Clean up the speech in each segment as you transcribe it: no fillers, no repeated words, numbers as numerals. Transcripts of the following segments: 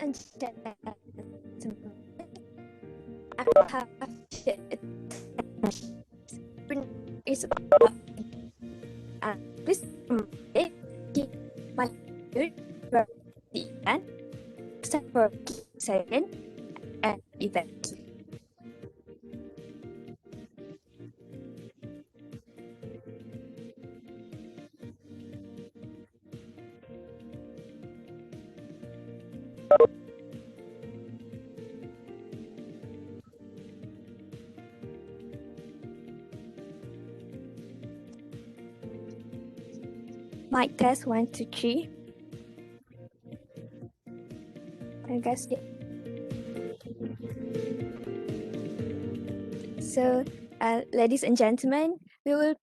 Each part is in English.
and gentlemen, I have shared is about this my and second and event. Mic test 1, 2, 3. I guess yeah. So, ladies and gentlemen, we will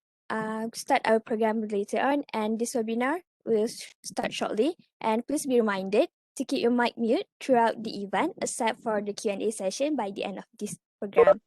start our program later on, and this webinar will start shortly. And please be reminded to keep your mic mute throughout the event, except for the Q&A session by the end of this program.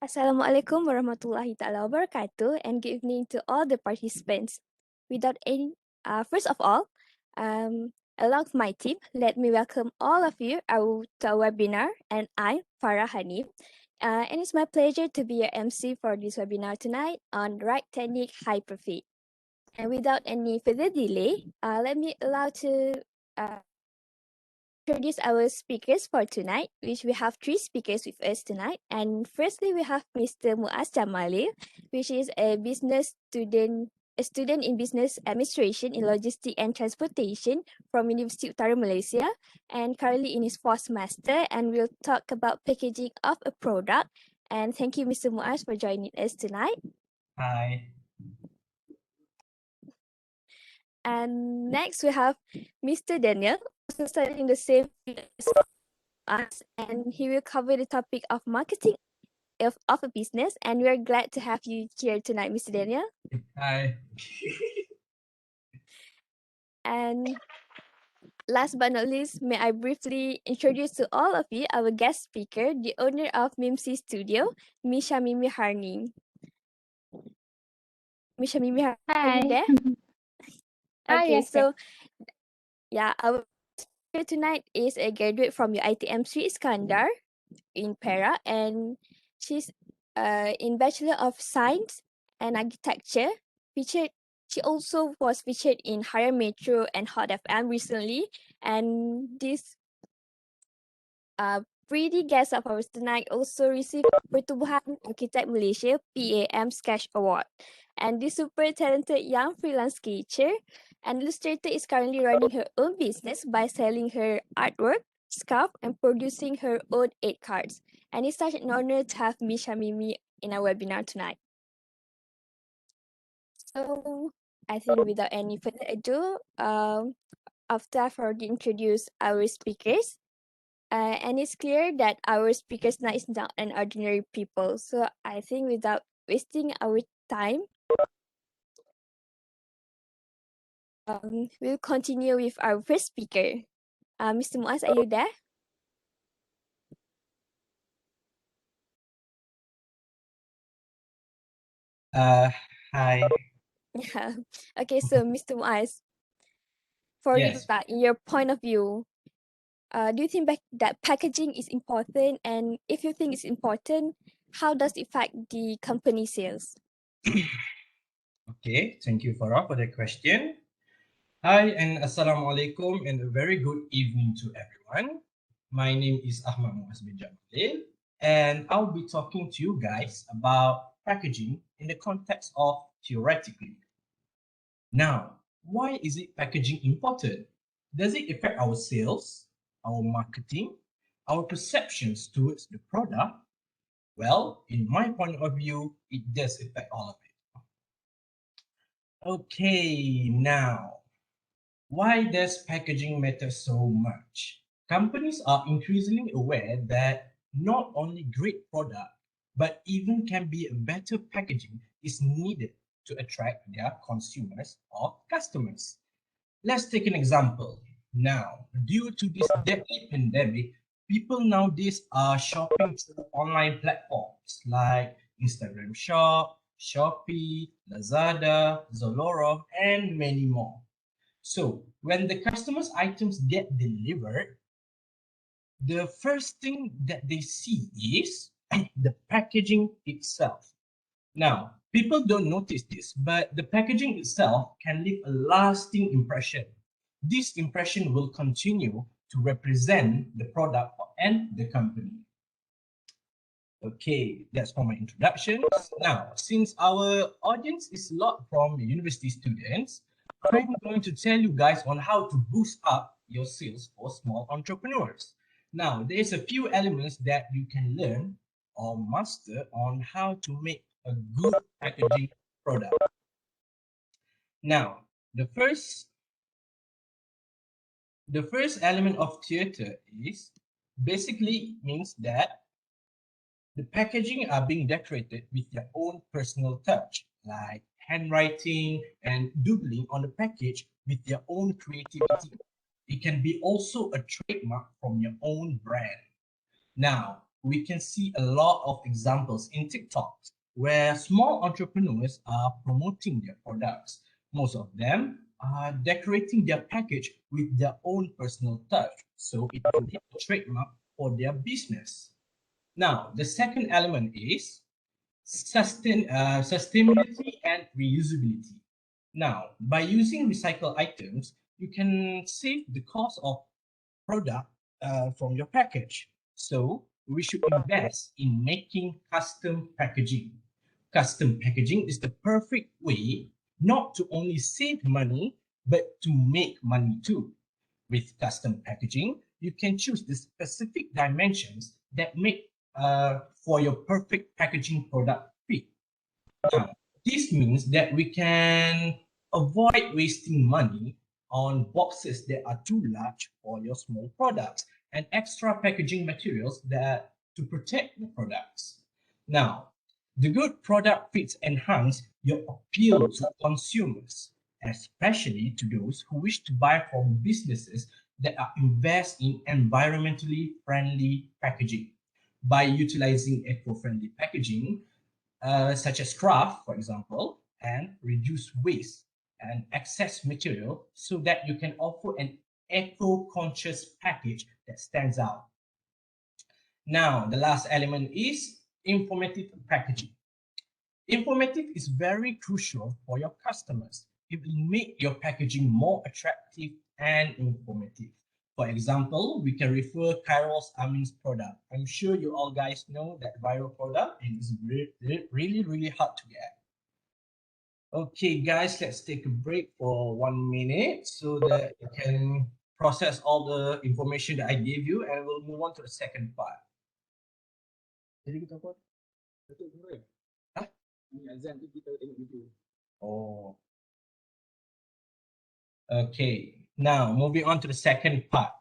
Assalamualaikum warahmatullahi taala wabarakatuh, and good evening to all the participants. First of all, along with my team, let me welcome all of you to our webinar, and I'm Farah Hanif. And it's my pleasure to be your MC for this webinar tonight on right technique high profit. And without any further delay, let me introduce our speakers for tonight, which we have 3 speakers with us tonight. And firstly, we have Mr. Muaz Jamalil, which is a student in business administration in logistics and transportation from University Utara Malaysia, and currently in his 4th semester, and we'll talk about packaging of a product. And thank you, Mr. Muaz, for joining us tonight. Hi. And next we have Mr. Daniel, also studying the same field as us, and he will cover the topic of marketing of a business. And we're glad to have you here tonight, Mr. Daniel. Hi. And last but not least, may I briefly introduce to all of you our guest speaker, the owner of Mimsy Studio, Misha Mimi Harni. Misha Mimi Harni, are you there? Okay, yes, so yeah, our speaker tonight is a graduate from UiTM Sri Iskandar in Perak, and she's in Bachelor of Science and Architecture. She also was featured in Higher Metro and Hot FM recently, and this pretty guest of ours tonight also received Pertubuhan Architect Malaysia PAM Sketch Award. And this super talented young freelance sketcher and illustrator is currently running her own business by selling her artwork, scarf, and producing her own 8 cards. And it's such an honor to have Misha Mimi in our webinar tonight. So I think without any further ado, after I've already introduced our speakers, and it's clear that our speakers tonight is not an ordinary people. So I think without wasting our time, we'll continue with our first speaker. Mr. Muaz, are you there? Hi. Yeah. Okay, so Mr. Muaz, for Yes. you, in your point of view, do you think that packaging is important? And if you think it's important, how does it affect the company sales? Okay, thank you Farah for that question. Hi and Assalamualaikum and a very good evening to everyone. My name is Ahmad Muaz bin Jamalil and I'll be talking to you guys about packaging in the context of theoretically. Now, why is it packaging important? Does it affect our sales, our marketing, our perceptions towards the product? Well, in my point of view, it does affect all of it. Okay, now, why does packaging matter so much? Companies are increasingly aware that not only great product, but even can be a better packaging is needed to attract their consumers or customers. Let's take an example. Now, due to this deadly pandemic, people nowadays are shopping through online platforms like Instagram Shop, Shopee, Lazada, Zalora, and many more. So, when the customer's items get delivered, the first thing that they see is the packaging itself. Now, people don't notice this, but the packaging itself can leave a lasting impression. This impression will continue to represent the product and the company. Okay, that's for my introductions. Now, since our audience is a lot from university students, I'm going to tell you guys on how to boost up your sales for small entrepreneurs. Now, there's a few elements that you can learn or master on how to make a good packaging product. Now, the first element of theater is basically means that the packaging are being decorated with their own personal touch, like handwriting and doodling on the package with their own creativity. It can be also a trademark from your own brand. Now, we can see a lot of examples in TikTok where small entrepreneurs are promoting their products. Most of them are decorating their package with their own personal touch, so it will be a trademark for their business. Now, the second element is sustainability and reusability. Now, by using recycled items, you can save the cost of product from your package. So we should invest in making custom packaging. Custom packaging is the perfect way not to only save money, but to make money too. With custom packaging, you can choose the specific dimensions that make for your perfect packaging product fit. Now, this means that we can avoid wasting money on boxes that are too large for your small products and extra packaging materials that to protect the products. Now, the good product fits enhance your appeal to consumers, especially to those who wish to buy from businesses that are invest in environmentally friendly packaging. By utilizing eco-friendly packaging, such as craft, for example, and reduce waste and excess material so that you can offer an eco-conscious package that stands out. Now, the last element is informative packaging. Informative is very crucial for your customers. It will make your packaging more attractive and informative. For example, we can refer Kairos Amin's product. I'm sure you all guys know that viral product and it's really hard to get. Okay, guys, let's take a break for 1 minute so that you can process all the information that I gave you, and we'll move on to the second part. Jadi kita apa? Hah? Oh, okay. Now, moving on to the second part.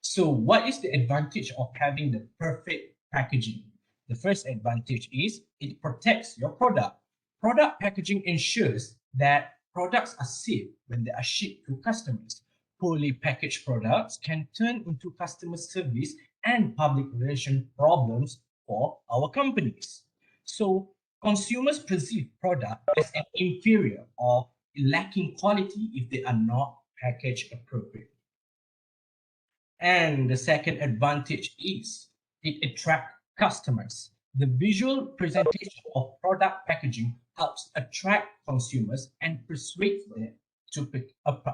So, what is the advantage of having the perfect packaging? The first advantage is it protects your product. Product packaging ensures that products are safe when they are shipped to customers. Poorly packaged products can turn into customer service and public relation problems for our companies. So, consumers perceive product as an inferior or lacking quality if they are not packaged appropriately. And the second advantage is it attracts customers. The visual presentation of product packaging helps attract consumers and persuade them to pick up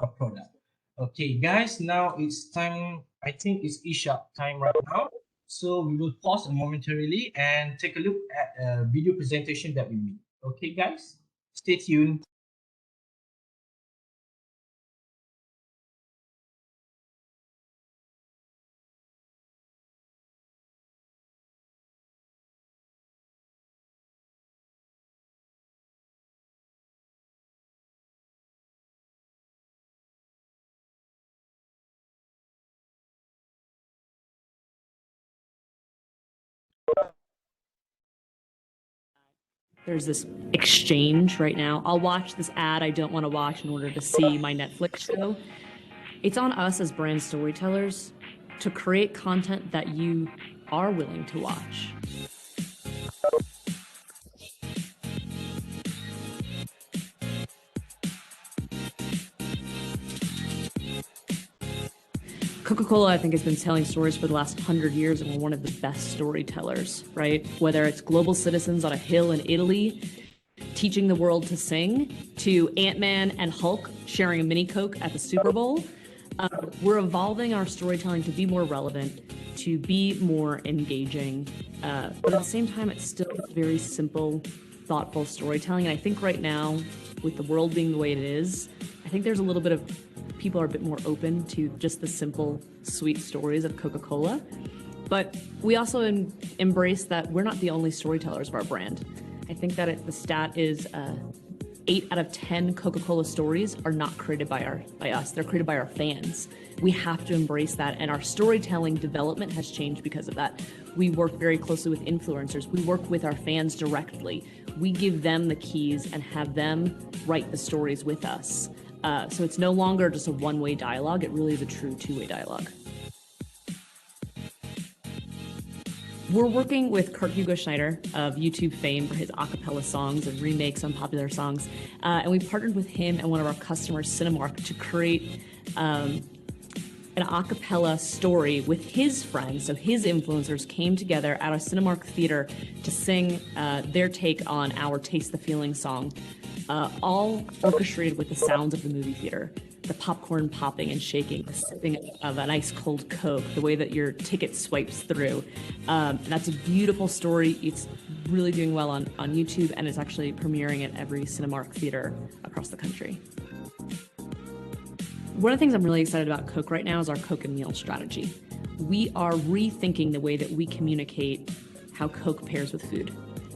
a product. Okay, guys, now it's time. I think it's Isha time right now. So we will pause momentarily and take a look at a video presentation that we made. Okay, guys, stay tuned. There's this exchange right now. I'll watch this ad I don't want to watch in order to see my Netflix show. It's on us as brand storytellers to create content that you are willing to watch. Coca-Cola, I think, has been telling stories for the last 100 years, and we're one of the best storytellers, right? Whether it's global citizens on a hill in Italy teaching the world to sing, to Ant-Man and Hulk sharing a mini Coke at the Super Bowl, we're evolving our storytelling to be more relevant, to be more engaging, but at the same time, it's still very simple, thoughtful storytelling. And I think right now, with the world being the way it is, I think there's a little bit of people are a bit more open to just the simple, sweet stories of Coca-Cola. But we also embrace that we're not the only storytellers of our brand. I think that the stat is 8 out of 10 Coca-Cola stories are not created by us. They're created by our fans. We have to embrace that, and our storytelling development has changed because of that. We work very closely with influencers. We work with our fans directly. We give them the keys and have them write the stories with us. So it's no longer just a one-way dialogue. It really is a true two-way dialogue. We're working with Kurt Hugo Schneider of YouTube fame for his a cappella songs and remakes on popular songs. And we partnered with him and one of our customers, Cinemark, to create an a cappella story with his friends. So his influencers came together at a Cinemark theater to sing their take on our Taste the Feeling song, all orchestrated with the sounds of the movie theater. The popcorn popping and shaking, the sipping of an ice cold Coke, the way that your ticket swipes through. That's a beautiful story. It's really doing well on YouTube, and it's actually premiering at every Cinemark theater across the country. One of the things I'm really excited about Coke right now is our Coke and Meal strategy. We are rethinking the way that we communicate how Coke pairs with food.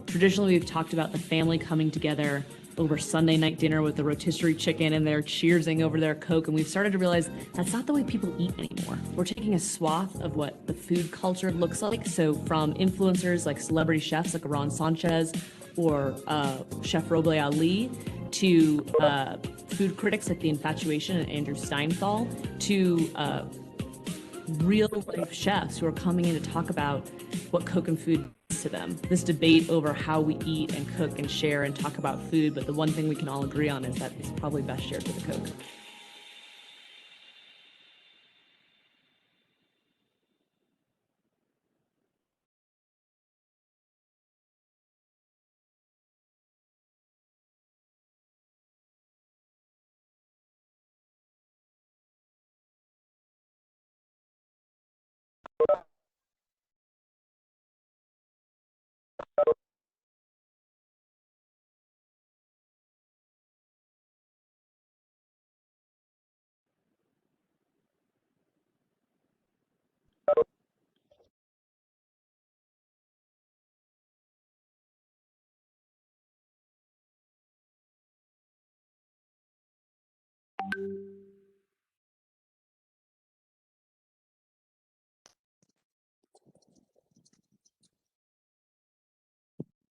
Traditionally, we've talked about the family coming together over Sunday night dinner with the rotisserie chicken and they're cheersing over their Coke, and we've started to realize that's not the way people eat anymore. We're taking a swath of what the food culture looks like, so from influencers like celebrity chefs like Ron Sanchez or Chef Roble Ali, to food critics like The Infatuation and Andrew Steinthal, to real-life chefs who are coming in to talk about what Coke and food means to them. This debate over how we eat and cook and share and talk about food, but the one thing we can all agree on is that it's probably best shared with a Coke.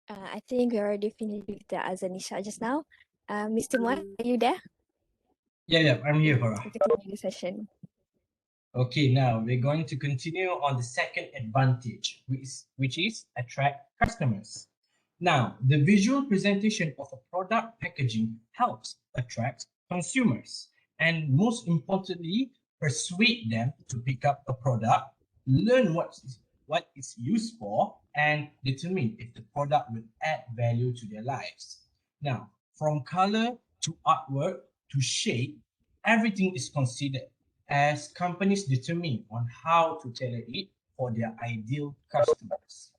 I think we already finished with the Azanisha just now. Mr. Muan, are you there? Yeah, I'm here, Farah. We continue the session. Okay, now we're going to continue on the second advantage, which is attract customers. Now, the visual presentation of a product packaging helps attract consumers and, most importantly, persuade them to pick up a product, learn what it's used for, and determine if the product will add value to their lives. Now, from color to artwork to shape, everything is considered as companies determine on how to tailor it for their ideal customers.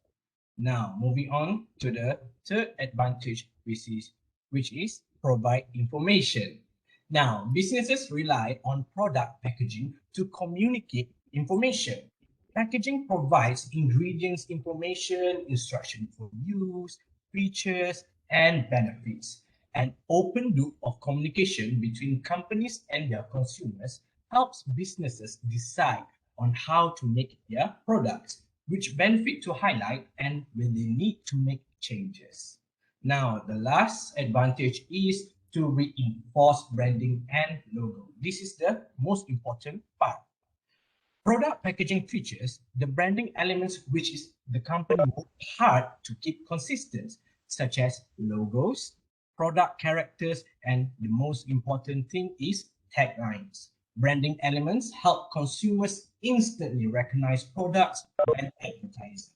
Now, moving on to the third advantage, which is provide information. Now, businesses rely on product packaging to communicate information. Packaging provides ingredients information, instruction for use, features, and benefits. An open loop of communication between companies and their consumers helps businesses decide on how to make their products, which benefit to highlight and when they need to make changes. Now, the last advantage is to reinforce branding and logo. This is the most important part. Product packaging features the branding elements which is the company work hard to keep consistent, such as logos, product characters, and the most important thing is taglines. Branding elements help consumers instantly recognize products when advertising.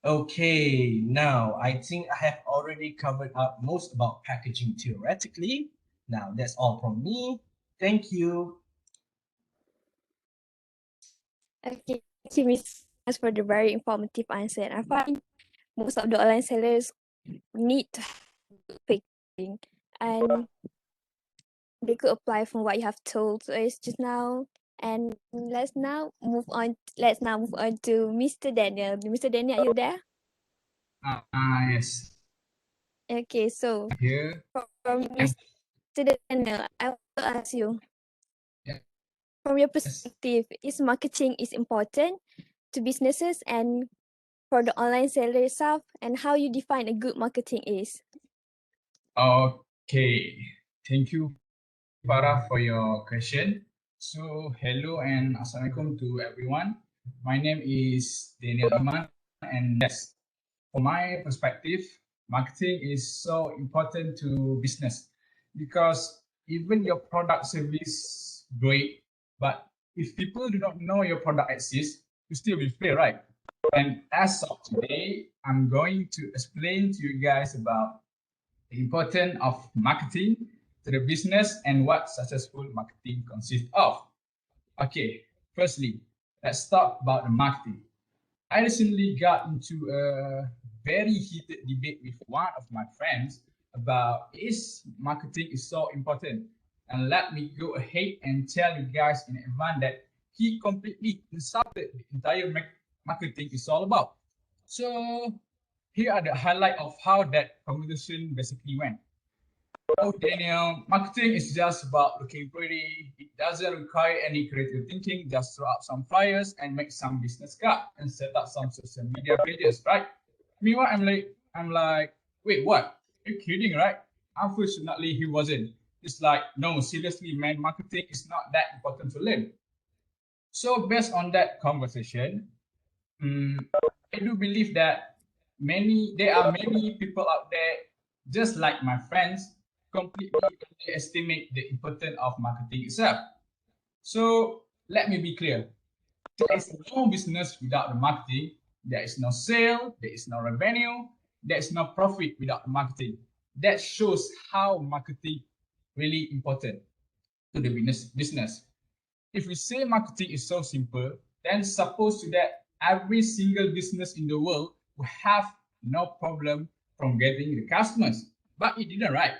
Okay, now I think I have already covered up most about packaging theoretically. Now that's all from me. Thank you. Okay, thank you, Miss, for the very informative answer. I find most of the online sellers need to have packaging, and they could apply from what you have told us just now. And let's now move on to Mr. Daniel. Mr. Daniel, are you there? Yes, Okay, so here. from Mr. Daniel, I want to ask you, Yeah. from your Yes. perspective, is marketing is important to businesses and for the online seller itself, and how you define a good marketing is? Okay. Thank you, Farah, for your question. So, hello and assalamualaikum to everyone. My name is Daniel Iman, and yes, from my perspective, marketing is so important to business because even your product service great, but if people do not know your product exists, you still will fail, right? And as of today, I'm going to explain to you guys about the importance of marketing to the business and what successful marketing consists of. Okay, firstly, let's talk about the marketing. I recently got into a very heated debate with one of my friends about is marketing is so important. And let me go ahead and tell you guys in advance that he completely insulted the entire marketing is all about. So here are the highlight of how that conversation basically went. Oh, Daniel, marketing is just about looking pretty. It doesn't require any creative thinking. Just throw out some flyers and make some business card and set up some social media pages, right? Meanwhile, I'm like, wait, what? You're kidding, right? Unfortunately, he wasn't. It's like, no, seriously, man, marketing is not that important to learn. So based on that conversation, I do believe that there are many people out there, just like my friends, completely underestimate the importance of marketing itself. So let me be clear. There is no business without the marketing. There is no sale, there is no revenue, there is no profit without the marketing. That shows how marketing really important to the business. If we say marketing is so simple, then suppose that every single business in the world will have no problem from getting the customers. But it didn't, right?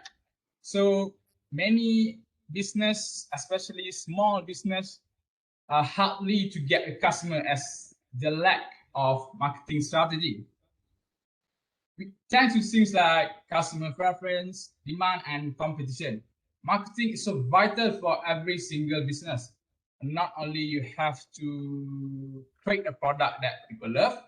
So many business, especially small business, are hardly to get a customer as the lack of marketing strategy. We tend to things like customer preference, demand, and competition. Marketing is so vital for every single business. Not only you have to create a product that people love,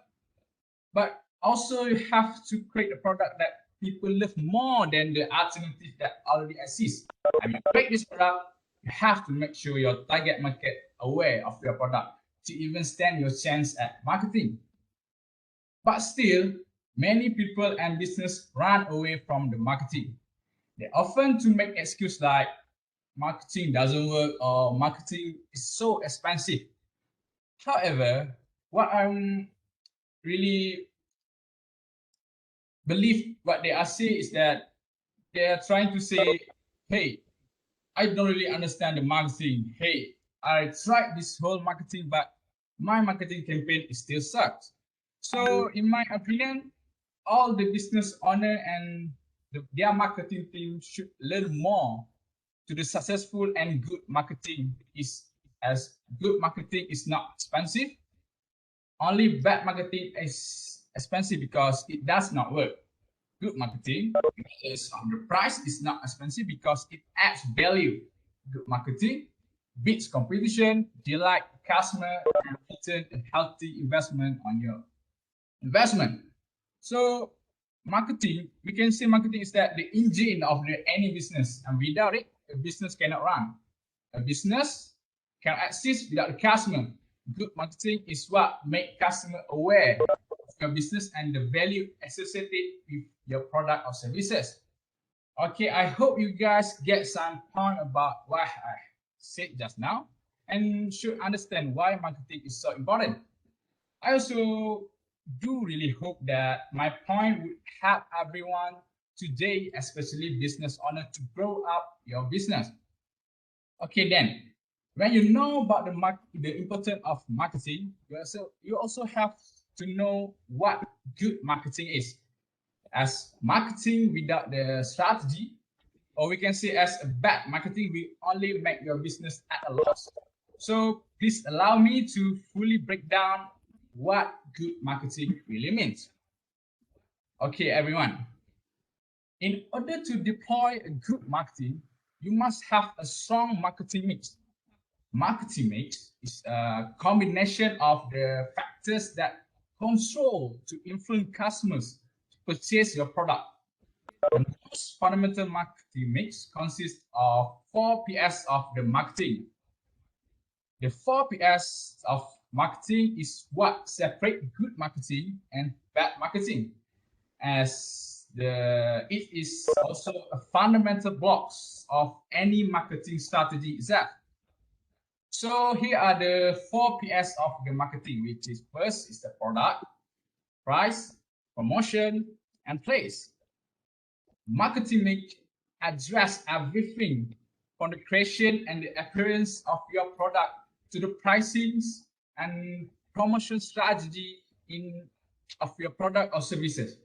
but also you have to create a product that people love more than the alternative that already exists. And you create this product, you have to make sure your target market aware of your product to even stand your chance at marketing. But still, many people and business run away from the marketing. They often to make excuse like marketing doesn't work or marketing is so expensive. However, what I'm really believe what they are saying is that they are trying to say, hey, I don't really understand the marketing. Hey, I tried this whole marketing, but my marketing campaign is still sucks. So, in my opinion, all the business owner and their marketing team should learn more to the successful and good marketing is as good marketing is not expensive. Only bad marketing is expensive because it does not work. Good marketing, regardless of the price, is not expensive because it adds value. Good marketing beats competition, delight customer, and return a healthy investment on your investment. So marketing, we can say marketing is that the engine of any business, and without it, a business cannot run. A business can exist without the customer. Good marketing is what makes customer aware of your business and the value associated with your product or services. Okay, I hope you guys get some point about what I said just now and should understand why marketing is so important. I also do really hope that my point would help everyone today, especially business owner, to grow up your business. Okay, then when you know about the importance of marketing, you also have to know what good marketing is. As marketing without the strategy, or we can say as a bad marketing, will only make your business at a loss. So please allow me to fully break down what good marketing really means. Okay, everyone. In order to deploy a good marketing, you must have a strong marketing mix. Marketing mix is a combination of the factors that control to influence customers to purchase your product. The most fundamental marketing mix consists of 4 Ps of the marketing. The 4 Ps of marketing is what separates good marketing and bad marketing, as it is also a fundamental blocks of any marketing strategy itself. So here are the 4 Ps of the marketing, which is first is the product, price, promotion, and place. Marketing make address everything from the creation and the appearance of your product to the pricings and promotion strategy of your product or services.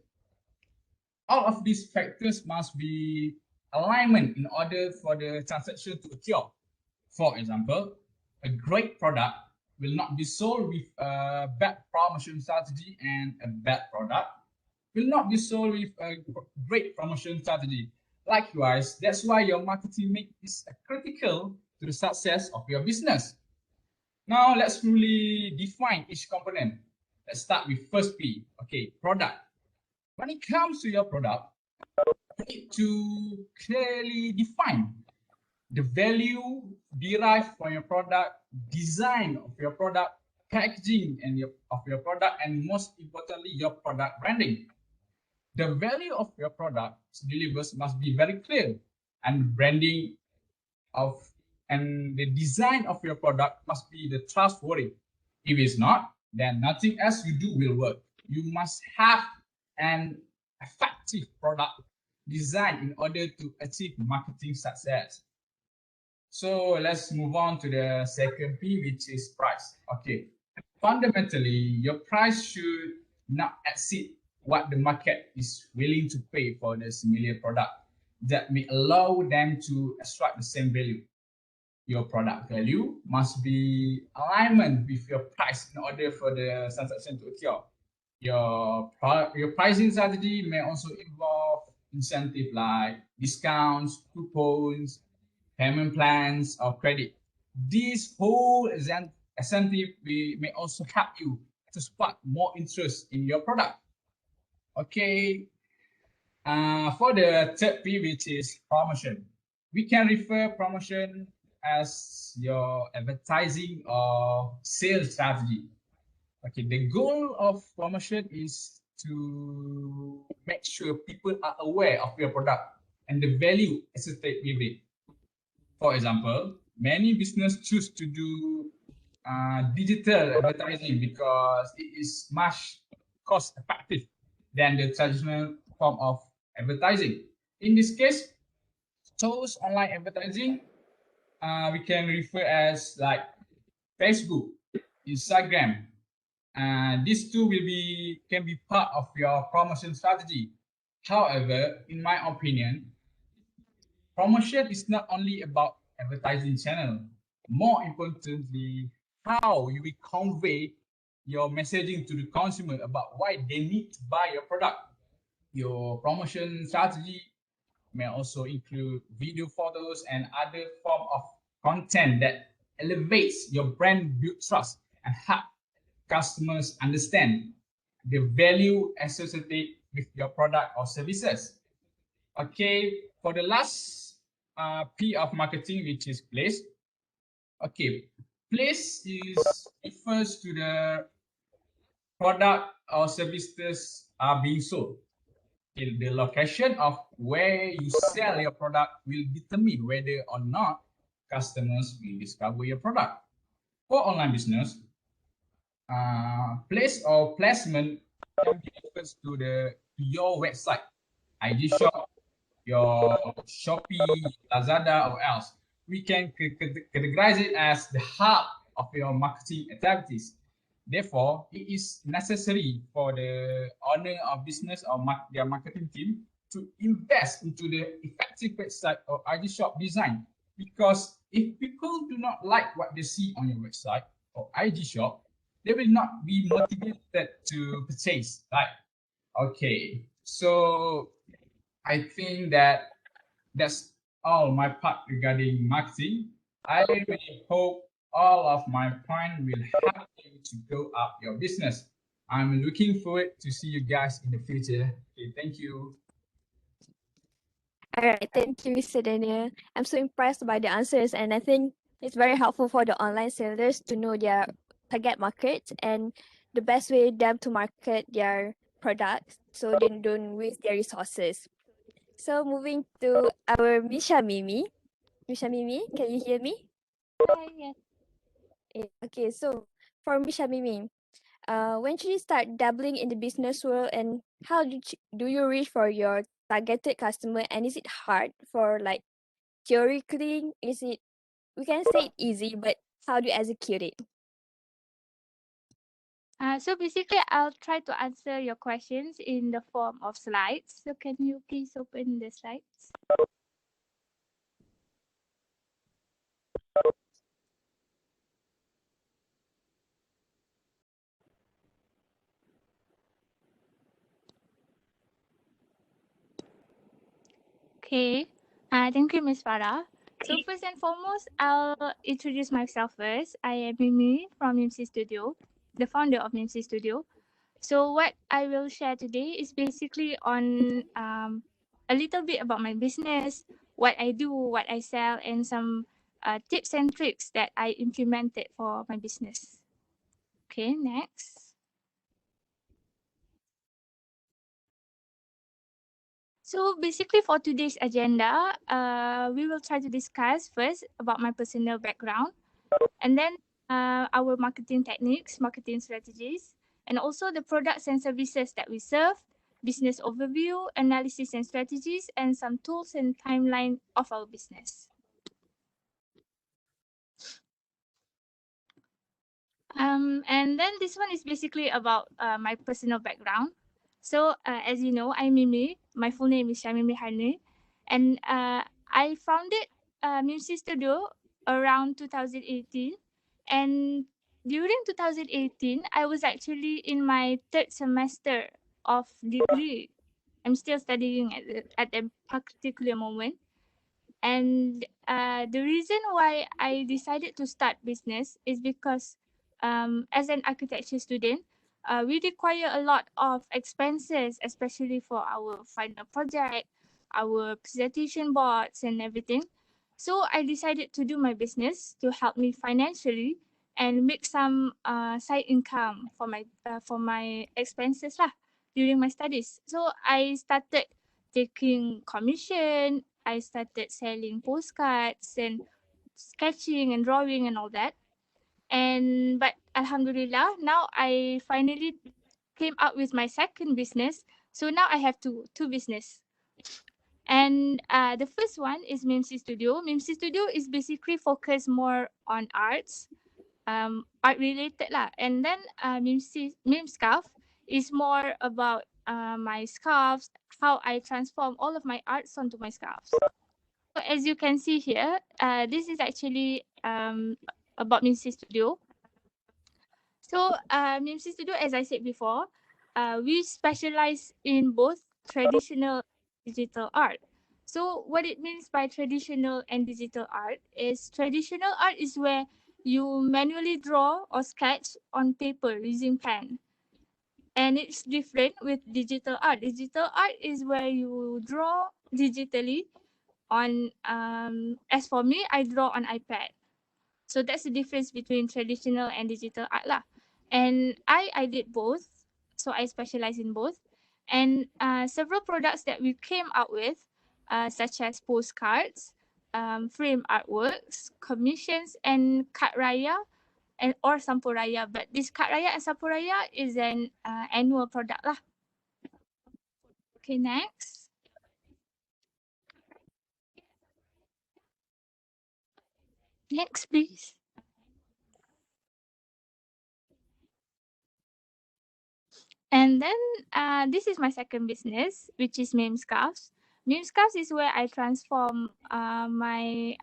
All of these factors must be alignment in order for the transaction to occur. For example, a great product will not be sold with a bad promotion strategy, and a bad product will not be sold with a great promotion strategy. Likewise, that's why your marketing mix is critical to the success of your business. Now, let's fully define each component. Let's start with first P, okay, product. When it comes to your product, you need to clearly define the value derived from your product, design of your product, packaging of your product, and most importantly, your product branding. The value of your product delivers must be very clear, and branding and the design of your product must be the trustworthy. If it's not, then nothing else you do will work. You must have an effective product design in order to achieve marketing success. So let's move on to the second P, which is price. Okay, fundamentally, your price should not exceed what the market is willing to pay for the similar product that may allow them to extract the same value. Your product value must be alignment with your price in order for the transaction to occur. Your pricing strategy may also involve incentive like discounts, coupons, payment plans, or credit. This whole incentive may also help you to spark more interest in your product. Okay, for the third P, which is promotion, we can refer promotion as your advertising or sales strategy. Okay, the goal of promotion is to make sure people are aware of your product and the value associated with it. For example, many businesses choose to do digital advertising because it is much cost effective than the traditional form of advertising. In this case, those online advertising we can refer as like Facebook, Instagram. These two can be part of your promotion strategy. However, in my opinion, promotion is not only about advertising channel. More importantly, how you will convey your messaging to the consumer about why they need to buy your product. Your promotion strategy may also include video photos and other form of content that elevates your brand, build trust, and help customers understand the value associated with your product or services. Okay, for the last P of marketing, which is place. Okay, place is refers to the product or services are being sold. Okay, the location of where you sell your product will determine whether or not customers will discover your product. For online business, place or placement can be refers to your website, ID shop, your Shopee, Lazada, or else. We can categorize it as the hub of your marketing activities. Therefore, it is necessary for the owner of business or their marketing team to invest into the effective website or ID shop design. Because if people do not like what they see on your website or ID shop, they will not be motivated to purchase. Right? Okay. So I think that's all my part regarding marketing. I really hope all of my point will help you to grow up your business. I'm looking forward to see you guys in the future. Okay, thank you. All right, thank you, Mr. Daniel. I'm so impressed by the answers, and I think it's very helpful for the online sellers to know their target market and the best way them to market their products so they don't waste their resources. So moving to our Misha Mimi. Misha Mimi, can you hear me? Hi, yes. Okay, so for Misha Mimi, when should you start dabbling in the business world, and how do you reach for your targeted customer, and is it hard for like theoretically, is it, we can say it easy, but how do you execute it? So basically, I'll try to answer your questions in the form of slides. So can you please open the slides? Okay. Thank you, Ms. Farah. So first and foremost, I'll introduce myself first. I am Mimi from Mimsy Studio, the founder of Mimsy Studio. So what I will share today is basically on a little bit about my business, what I do, what I sell, and some tips and tricks that I implemented for my business. Okay, next. So basically for today's agenda, we will try to discuss first about my personal background, and then our marketing techniques, marketing strategies, and also the products and services that we serve, business overview, analysis and strategies, and some tools and timeline of our business. And then this one is basically about my personal background. So as you know, I'm Mimi. My full name is Shamimi Harni, and I founded Mimsy Studio around 2018. And during 2018, I was actually in my third semester of degree. I'm still studying at a particular moment. And the reason why I decided to start business is because as an architecture student, we require a lot of expenses, especially for our final project, our presentation boards and everything. So I decided to do my business to help me financially and make some side income for my expenses lah during my studies. So I started taking commission. I started selling postcards and sketching and drawing and all that. And but Alhamdulillah, now I finally came up with my second business. So now I have two business. And the first one is Mimsy Studio. Mimsy Studio is basically focused more on arts, art related lah. And then Mim Scarf is more about my scarves, how I transform all of my arts onto my scarves. So as you can see here, this is actually about Mimsy Studio. So Mimsy Studio, as I said before, we specialize in both traditional and digital art. So what it means by traditional and digital art is traditional art is where you manually draw or sketch on paper using pen. And it's different with digital art. Digital art is where you draw digitally on, as for me, I draw on iPad. So that's the difference between traditional and digital art lah. And I did both. So I specialize in both. And several products that we came out with, such as postcards, frame artworks, commissions, and Kat Raya and or Sampuraya. But this Kat Raya and Sampuraya is an annual product lah. Okay, next. Next, please. And then this is my second business, which is Meme Scarves. Meme Scarves is where I transform my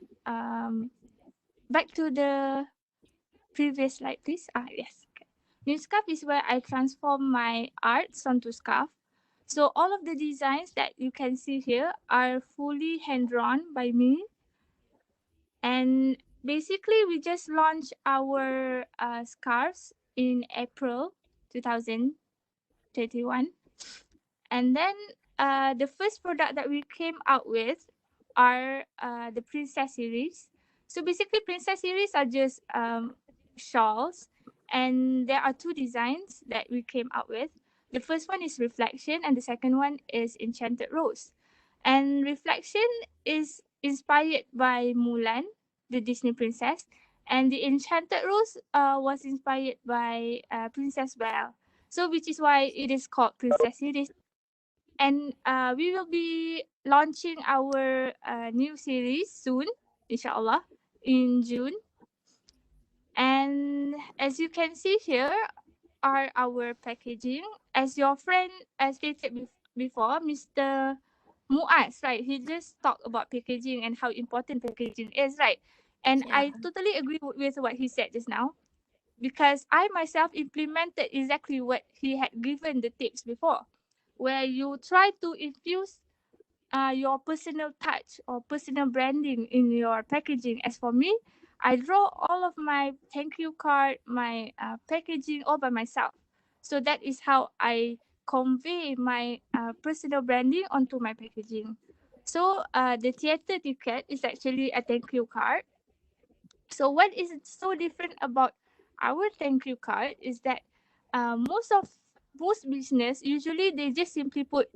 back to the previous slide, please. Yes. Okay. Meme Scarf is where I transform my arts onto scarf. So all of the designs that you can see here are fully hand drawn by me. And basically, we just launched our scarves in April 2021. And then the first product that we came out with are the Princess series. So basically, Princess series are just shawls, and there are two designs that we came out with. The first one is Reflection, and the second one is Enchanted Rose. And Reflection is inspired by Mulan, the Disney princess, and the Enchanted Rose was inspired by Princess Belle. So which is why it is called Princess series. And we will be launching our new series soon, inshallah, in June. And as you can see here are our packaging. As your friend stated before, Mr. Muaz, right? He just talked about packaging and how important packaging is, right? And Yeah. I totally agree with what he said just now, because I myself implemented exactly what he had given the tips before, where you try to infuse your personal touch or personal branding in your packaging. As for me, I draw all of my thank you card, my packaging all by myself. So that is how I convey my personal branding onto my packaging. So the theater ticket is actually a thank you card. So what is so different about our thank you card is that most business usually they just simply put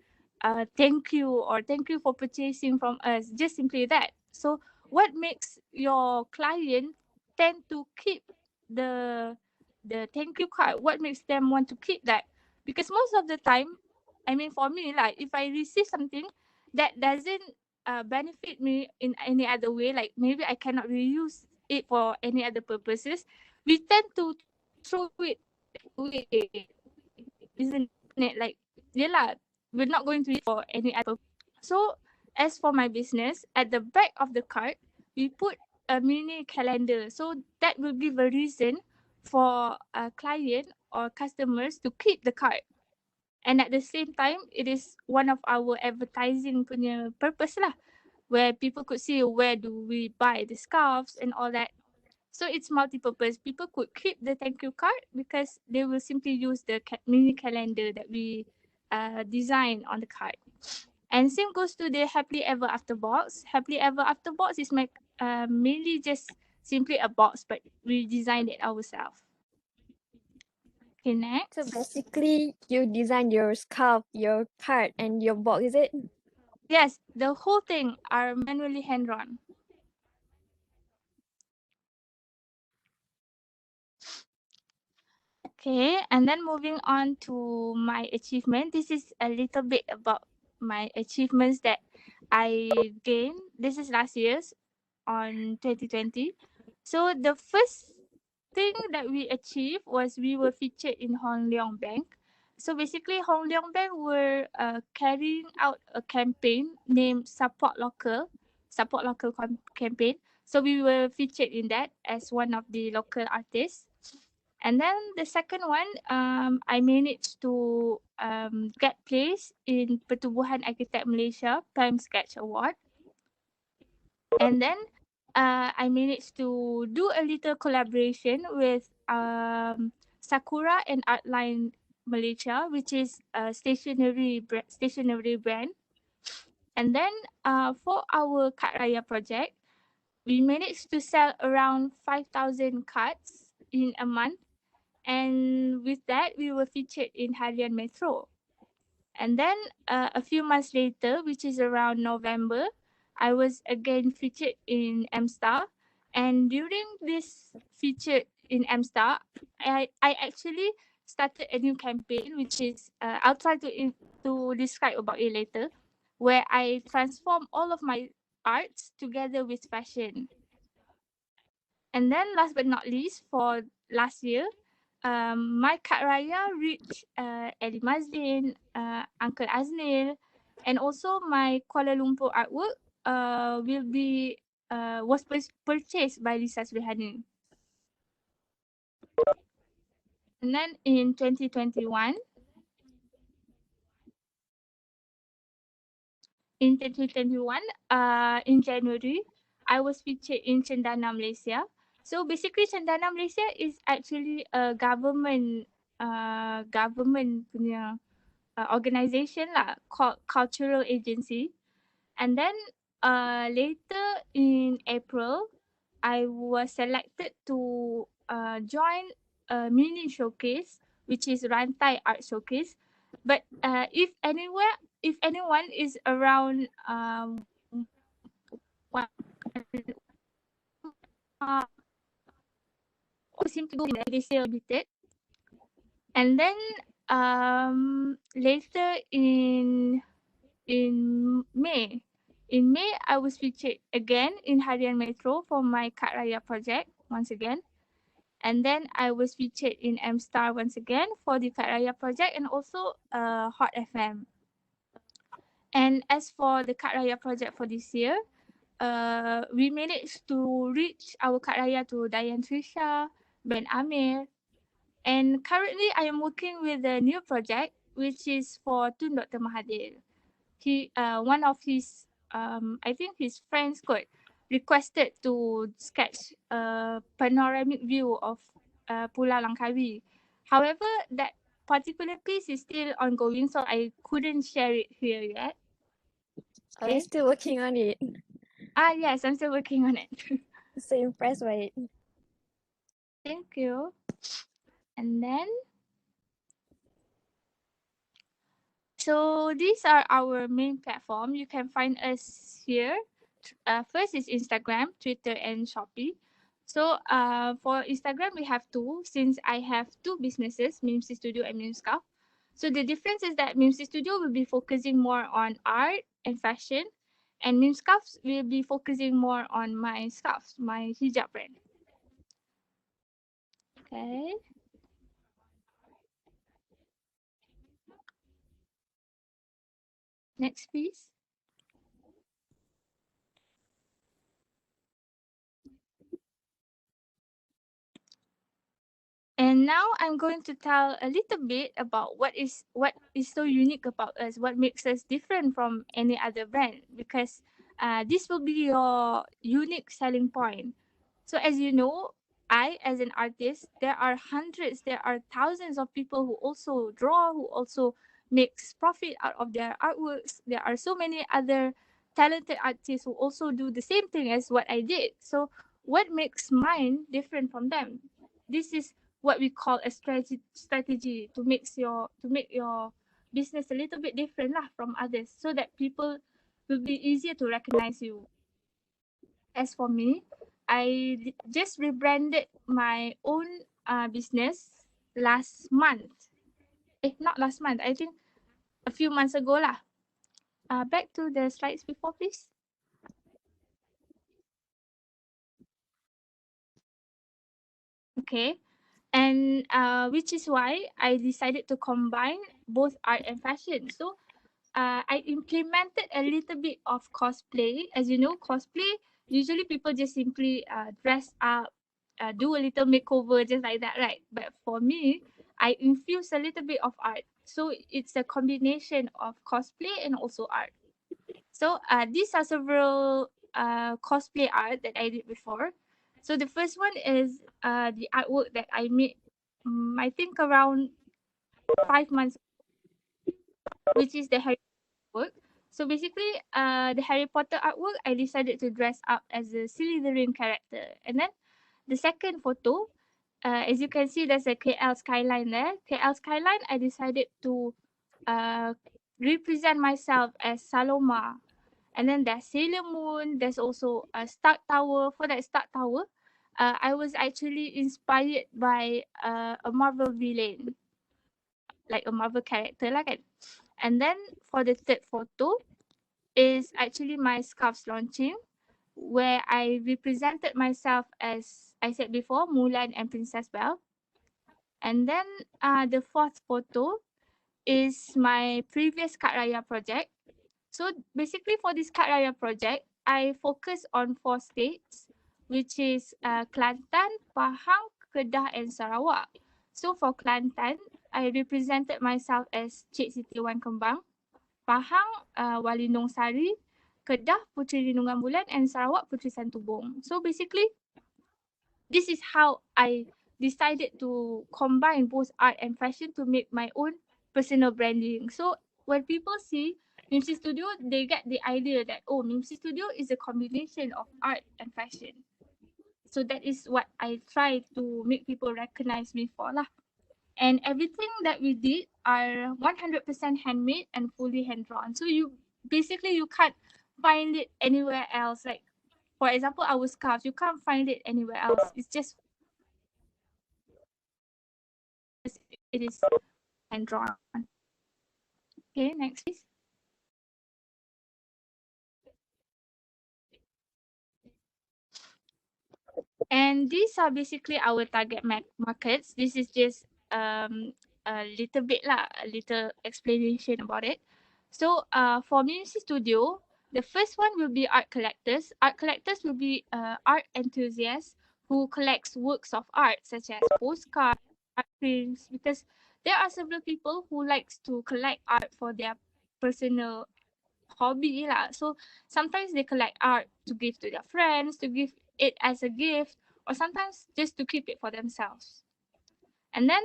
thank you or thank you for purchasing from us, just simply that. So what makes your client tend to keep the thank you card? What makes them want to keep that? Because most of the time, I mean for me, like if I receive something that doesn't benefit me in any other way, like maybe I cannot reuse it for any other purposes, we tend to throw it away, isn't it? Like, yeah lah, we're not going to use it for any other purpose. So, as for my business, at the back of the card, we put a mini calendar. So that will give a reason for a client or customers to keep the card. And at the same time, it is one of our advertising punya purpose lah, where people could see where do we buy the scarves and all that. So it's multi-purpose. People could keep the thank you card because they will simply use the mini calendar that we design on the card. And same goes to the Happily Ever After box. Happily Ever After box is mainly just simply a box, but we designed it ourselves. Okay, next. So basically, you design your scarf, your card, and your box, is it? Yes, the whole thing are manually hand-drawn. Okay, and then moving on to my achievement. This is a little bit about my achievements that I gained. This is last year's on 2020. So the first thing that we achieved was we were featured in Hong Leong Bank. So basically, Hong Leong Bank were carrying out a campaign named Support Local campaign. So we were featured in that as one of the local artists. And then the second one, I managed to get place in Pertubuhan Arkitek Malaysia Prime Sketch Award. And then I managed to do a little collaboration with Sakura and Artline Malaysia, which is a stationery brand. And then for our Kat Raya project, we managed to sell around 5,000 cards in a month. And with that, we were featured in Harian Metro. And then a few months later, which is around November, I was again featured in M-Star. And during this feature in M-Star, I actually started a new campaign, which is, I'll try to describe about it later, where I transform all of my arts together with fashion. And then last but not least, for last year, my Kat Raya reached Eddie Mazlin, Uncle Aznil, and also my Kuala Lumpur artwork was purchased by Lisa Srihani. And then in 2021, in January, I was featured in Cendana Malaysia. So basically, Cendana Malaysia is actually a government punya organization lah, called cultural agency. And then later in April, I was selected to join a mini showcase, which is Rantai Art Showcase. But if anyone is around seem to go in they still limited. And then later in May, I was featured again in Harian Metro for my Kat Raya project once again. And then I was featured in M Star once again for the Kat Raya project, and also Hot FM. And as for the Kat Raya project for this year, we managed to reach our Kat Raya to Dayan Trisha, Ben Amir. And currently I am working with a new project, which is for Tun Dr. Mahathir. One of his I think his friends requested to sketch a panoramic view of Pulau Langkawi. However, that particular piece is still ongoing, so I couldn't share it here yet. Are you still working on it? Yes, I'm still working on it. So impressed by it. Thank you. And then, so these are our main platform. You can find us here. First is Instagram, Twitter, and Shopee. So for Instagram, we have two, since I have two businesses, Mimsy Studio and Mimscuff. So the difference is that Mimsy Studio will be focusing more on art and fashion, and Mimscuff will be focusing more on my scarves, my hijab brand. Okay. Next, please. And now I'm going to tell a little bit about what is so unique about us, what makes us different from any other brand, because this will be your unique selling point. So as you know, I, as an artist, there are thousands of people who also draw, who also makes profit out of their artworks. There are so many other talented artists who also do the same thing as what I did. So what makes mine different from them? This is what we call a strategy to make your business a little bit different lah from others, so that people will be easier to recognize you. As for me, I just rebranded my own business last month. Not last month. I think a few months ago lah. Back to the slides before, please. Okay. And which is why I decided to combine both art and fashion. So I implemented a little bit of cosplay. As you know, cosplay, usually people just simply dress up, do a little makeover, just like that, right? But for me, I infuse a little bit of art. So it's a combination of cosplay and also art. So these are several cosplay art that I did before. So the first one is the artwork that I made, I think around 5 months, which is the Harry Potter work. So basically, the Harry Potter artwork, I decided to dress up as a Slytherin character. And then the second photo, as you can see, there's a KL skyline there. KL skyline, I decided to represent myself as Saloma. And then there's Sailor Moon. There's also a Stark Tower. For that Stark Tower, I was actually inspired by a Marvel villain, like a Marvel character lah kan. And then for the third photo is actually my scarves launching, where I represented myself as I said before, Mulan and Princess Belle. And then the fourth photo is my previous Kak Raya project. So basically for this Kak Raya project, I focus on 4 states, which is Kelantan, Pahang, Kedah and Sarawak. So for Kelantan, I represented myself as Cik Siti Wan Kembang, Pahang, Wali Nong Sari, Kedah, Puteri Lindungan Bulan and Sarawak, Puteri Santubong. So basically, this is how I decided to combine both art and fashion to make my own personal branding. So when people see Mimsy Studio, they get the idea that, oh, Mimsy Studio is a combination of art and fashion. So that is what I try to make people recognize me for lah. And everything that we did are 100% handmade and fully hand drawn. So you can't find it anywhere else. Like for example, our scarves, you can't find it anywhere else. It's just it is hand drawn. Okay, next please. And these are basically our target markets. This is just a little bit lah, a little explanation about it. So for Mimsy Studio, the first one will be art collectors. Art collectors will be art enthusiasts who collects works of art such as postcards, art prints, because there are several people who likes to collect art for their personal hobby lah. So sometimes they collect art to give to their friends, to give it as a gift, or sometimes just to keep it for themselves. And then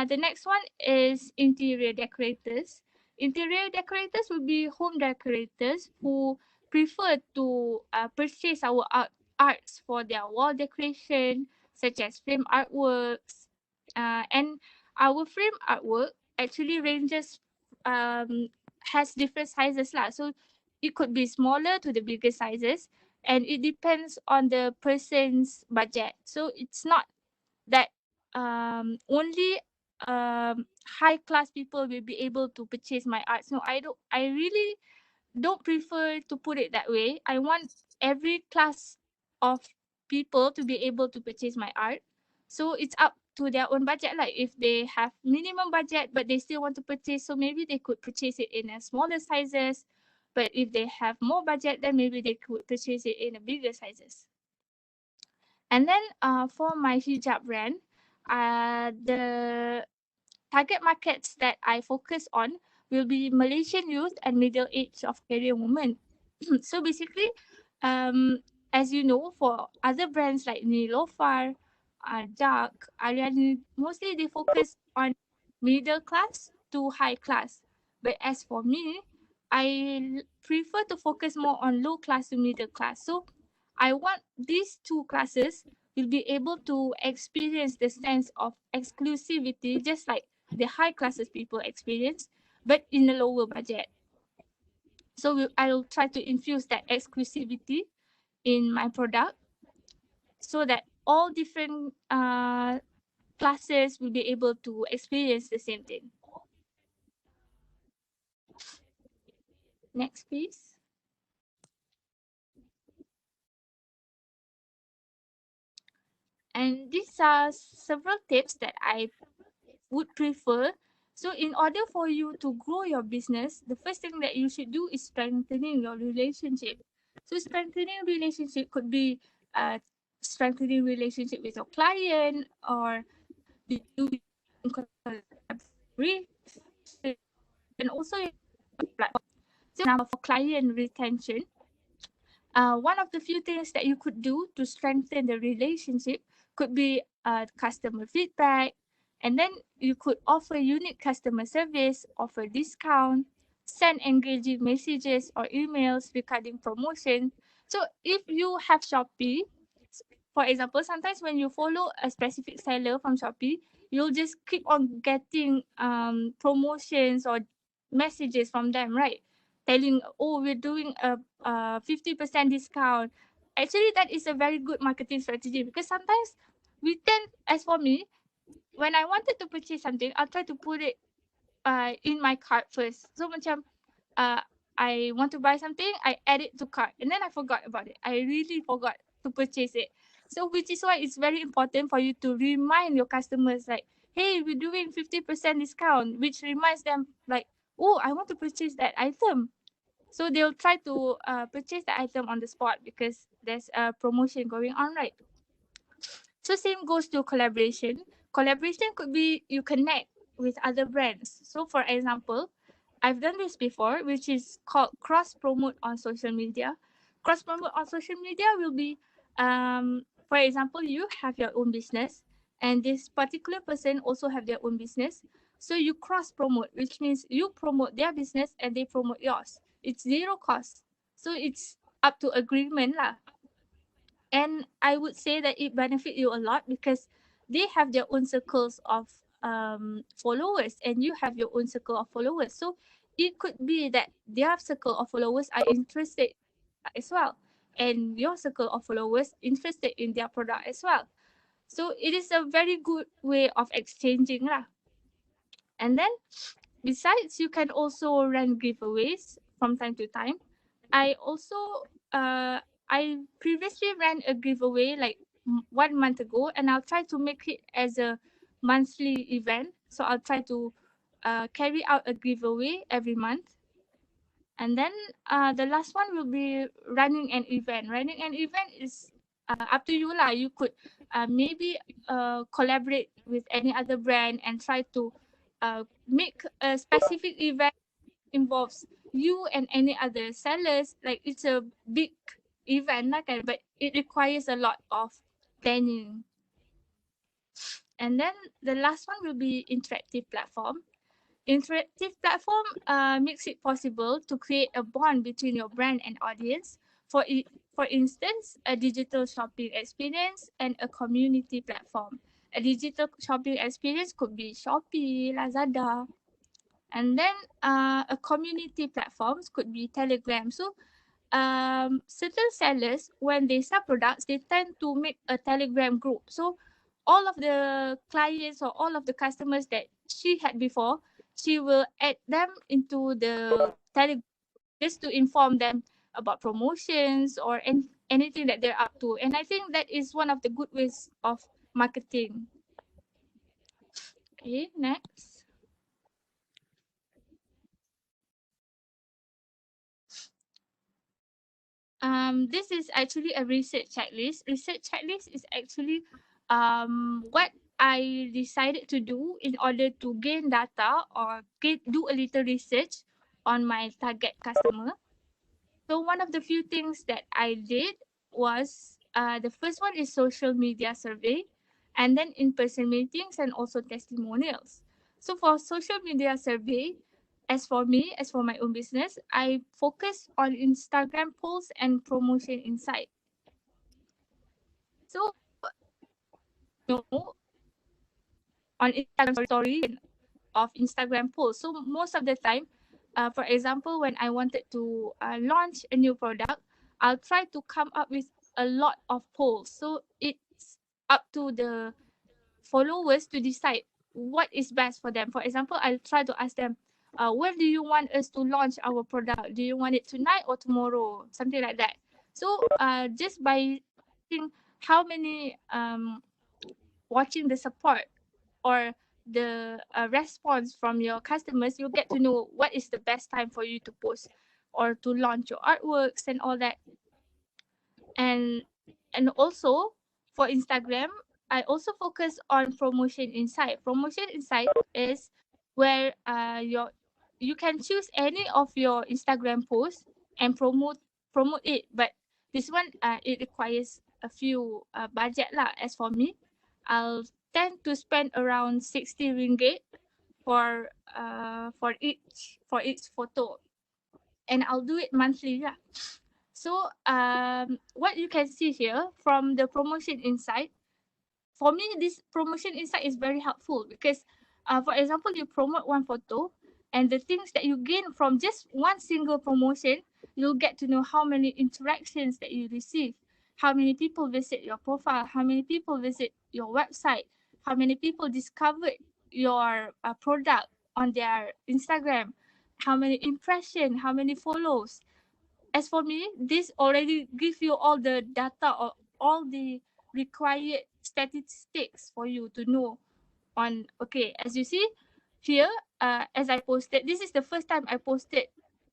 the next one is interior decorators. Interior decorators will be home decorators who prefer to purchase our arts for their wall decoration, such as frame artworks. And our frame artwork actually has different sizes lah. So it could be smaller to the bigger sizes, and it depends on the person's budget. So it's not that only high class people will be able to purchase my art. So I really don't prefer to put it that way. I want every class of people to be able to purchase my art. So it's up to their own budget. Like if they have minimum budget but they still want to purchase, so maybe they could purchase it in a smaller sizes. But if they have more budget, then maybe they could purchase it in a bigger sizes. And then for my hijab brand, the target markets that I focus on will be Malaysian youth and middle age of career women. So basically, as you know, for other brands like Nilofar, Dark, Ariani, mostly they focus on middle class to high class. But as for me, I prefer to focus more on low class to middle class. So I want these two classes will be able to experience the sense of exclusivity, just like the high classes people experience, but in a lower budget. So I'll try to infuse that exclusivity in my product so that all different classes will be able to experience the same thing. Next, please. And these are several tips that I would prefer. So in order for you to grow your business, the first thing that you should do is strengthening your relationship. So strengthening relationship could be strengthening relationship with your client, or doing collaboration, and also platform. So now for client retention, one of the few things that you could do to strengthen the relationship could be customer feedback, And then you could offer unique customer service, offer discount, send engaging messages or emails regarding promotion. So if you have Shopee, for example, sometimes when you follow a specific seller from Shopee, you'll just keep on getting promotions or messages from them, right? Telling, oh, we're doing a 50% discount. Actually, that is a very good marketing strategy, because sometimes we tend, as for me, when I wanted to purchase something, I'll try to put it in my cart first. So macam I want to buy something, I add it to cart, and then I forgot about it. I really forgot to purchase it. So which is why it's very important for you to remind your customers like, hey, we're doing 50% discount, which reminds them like, oh, I want to purchase that item. So they'll try to purchase the item on the spot because there's a promotion going on, right? So same goes to collaboration. Collaboration could be you connect with other brands. So for example, I've done this before, which is called cross promote on social media. Cross promote on social media will be, for example, you have your own business and this particular person also have their own business. So you cross promote, which means you promote their business and they promote yours. It's zero cost. So it's up to agreement lah. And I would say that it benefit you a lot because they have their own circles of followers and you have your own circle of followers. So it could be that their circle of followers are interested as well, and your circle of followers interested in their product as well. So it is a very good way of exchanging lah. And then besides, you can also run giveaways from time to time. I also I previously ran a giveaway like 1 month ago, and I'll try to make it as a monthly event. So I'll try to carry out a giveaway every month. And then the last one will be running an event. Running an event is up to you lah. You could maybe collaborate with any other brand and try to make a specific event involves you and any other sellers. Like it's a big event lah kan, but it requires a lot of planning. And then the last one will be interactive platform. Interactive platform makes it possible to create a bond between your brand and audience. For instance, a digital shopping experience and a community platform. A digital shopping experience could be Shopee, Lazada, and then a community platforms could be Telegram. So certain sellers, when they sell products, they tend to make a Telegram group. So all of the clients or all of the customers that she had before, she will add them into the Telegram just to inform them about promotions or anything that they're up to. And I think that is one of the good ways of marketing. Okay, next. This is actually a research checklist. Research checklist is actually what I decided to do in order to gain data or do a little research on my target customer. So one of the few things that I did was the first one is social media survey, and then in-person meetings and also testimonials. So for social media survey, as for me, as for my own business, I focus on Instagram posts and promotion insight. So, on Instagram story of Instagram posts. So most of the time, for example, when I wanted to launch a new product, I'll try to come up with a lot of polls. So it's up to the followers to decide what is best for them. For example, I'll try to ask them, when do you want us to launch our product? Do you want it tonight or tomorrow? Something like that. So just by seeing how many watching the support or the response from your customers, you'll get to know what is the best time for you to post or to launch your artworks and all that. And also for Instagram, I also focus on promotion insight. Promotion insight is where you can choose any of your Instagram posts and promote it. But this one it requires a few budget lah. As for me, I'll tend to spend around 60 ringgit for each photo, and I'll do it monthly. Yeah. So what you can see here from the promotion insight, for me, this promotion insight is very helpful because, for example, you promote one photo, and the things that you gain from just one single promotion, you'll get to know how many interactions that you receive, how many people visit your profile, how many people visit your website, how many people discovered your product on their Instagram, how many impression, how many follows. As for me, this already gives you all the data or all the required statistics for you to know on. Okay, as you see here, as I posted, this is the first time I posted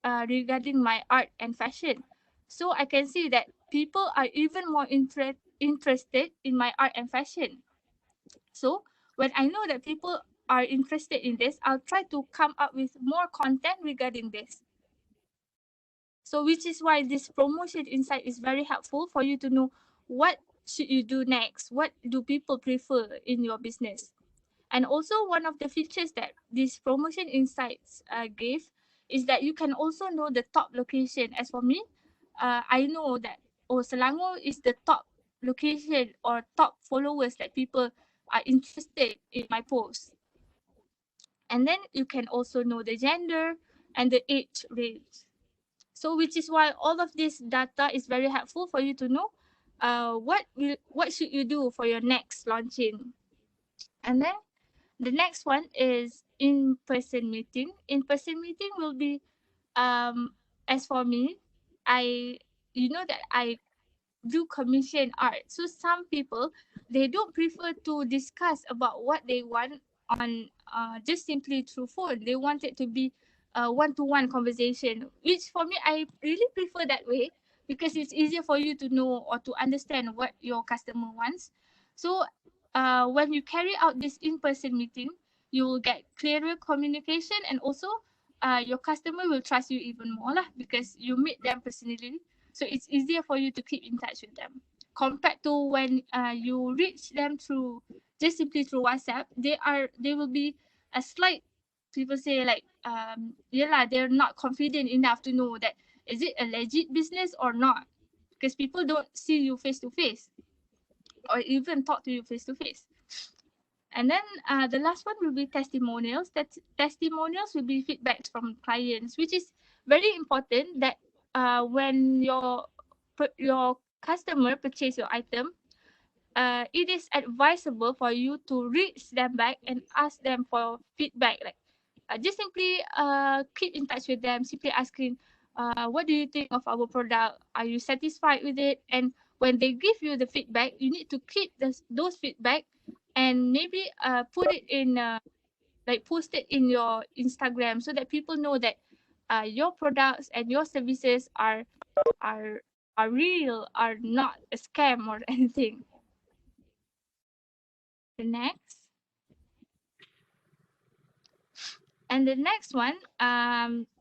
regarding my art and fashion. So I can see that people are even more interested in my art and fashion. So when I know that people are interested in this, I'll try to come up with more content regarding this. So which is why this promotion insight is very helpful for you to know what should you do next, what do people prefer in your business. And also one of the features that this promotion insights gave is that you can also know the top location. As for me, I know that Selangor is the top location or top followers that people are interested in my post. And then you can also know the gender and the age range. So which is why all of this data is very helpful for you to know what should you do for your next launching. And then the next one is in-person meeting. In-person meeting will be as for me, I you know that I do commission art. So some people, they don't prefer to discuss about what they want on just simply through phone. They want it to be a one-to-one conversation, which for me I really prefer that way because it's easier for you to know or to understand what your customer wants. So when you carry out this in-person meeting, you will get clearer communication, and also your customer will trust you even more lah, because you meet them personally. So it's easier for you to keep in touch with them compared to when you reach them through just simply through WhatsApp. They will be a slight, people say like yeah lah, they're not confident enough to know that is it a legit business or not, because people don't see you face to face or even talk to you face to face. And then the last one will be testimonials. That testimonials will be feedbacks from clients, which is very important. That when your customer purchase your item, it is advisable for you to reach them back and ask them for feedback. Like just simply keep in touch with them, simply asking, what do you think of our product? Are you satisfied with it? And when they give you the feedback, you need to keep those feedback and maybe put it in like post it in your Instagram so that people know that your products and your services are are real, are not a scam or anything. The next. And the next one,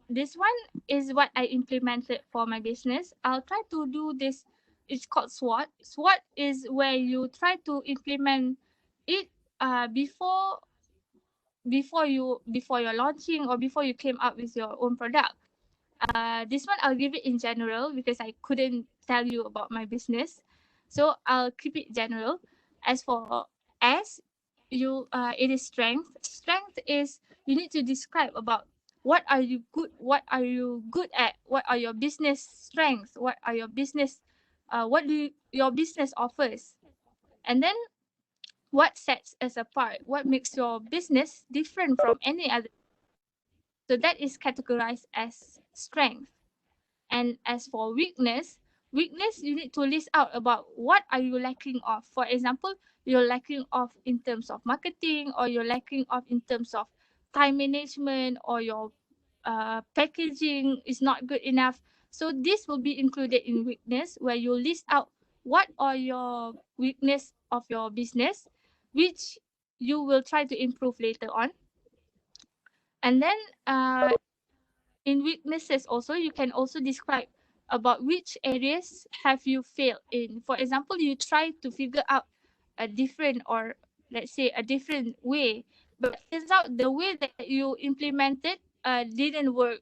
this one is what I implemented for my business. I'll try to do this. It's called SWOT. SWOT is where you try to implement it before you're launching or before you came up with your own product. This one I'll give it in general because I couldn't tell you about my business, so I'll keep it general. As for S, it is strength. Strength is you need to describe about what are you good at, what are your business strengths, what are your business, your business offers, and then what sets us apart, what makes your business different from any other. So that is categorized as strength. And as for weakness, you need to list out about what are you lacking of. For example, you're lacking of in terms of marketing, or you're lacking of in terms of time management, or your packaging is not good enough. So this will be included in weakness, where you list out what are your weakness of your business, which you will try to improve later on. And then in weaknesses also, you can also describe about which areas have you failed in. For example, you try to figure out a different or let's say, a different way. But turns out the way that you implemented didn't work.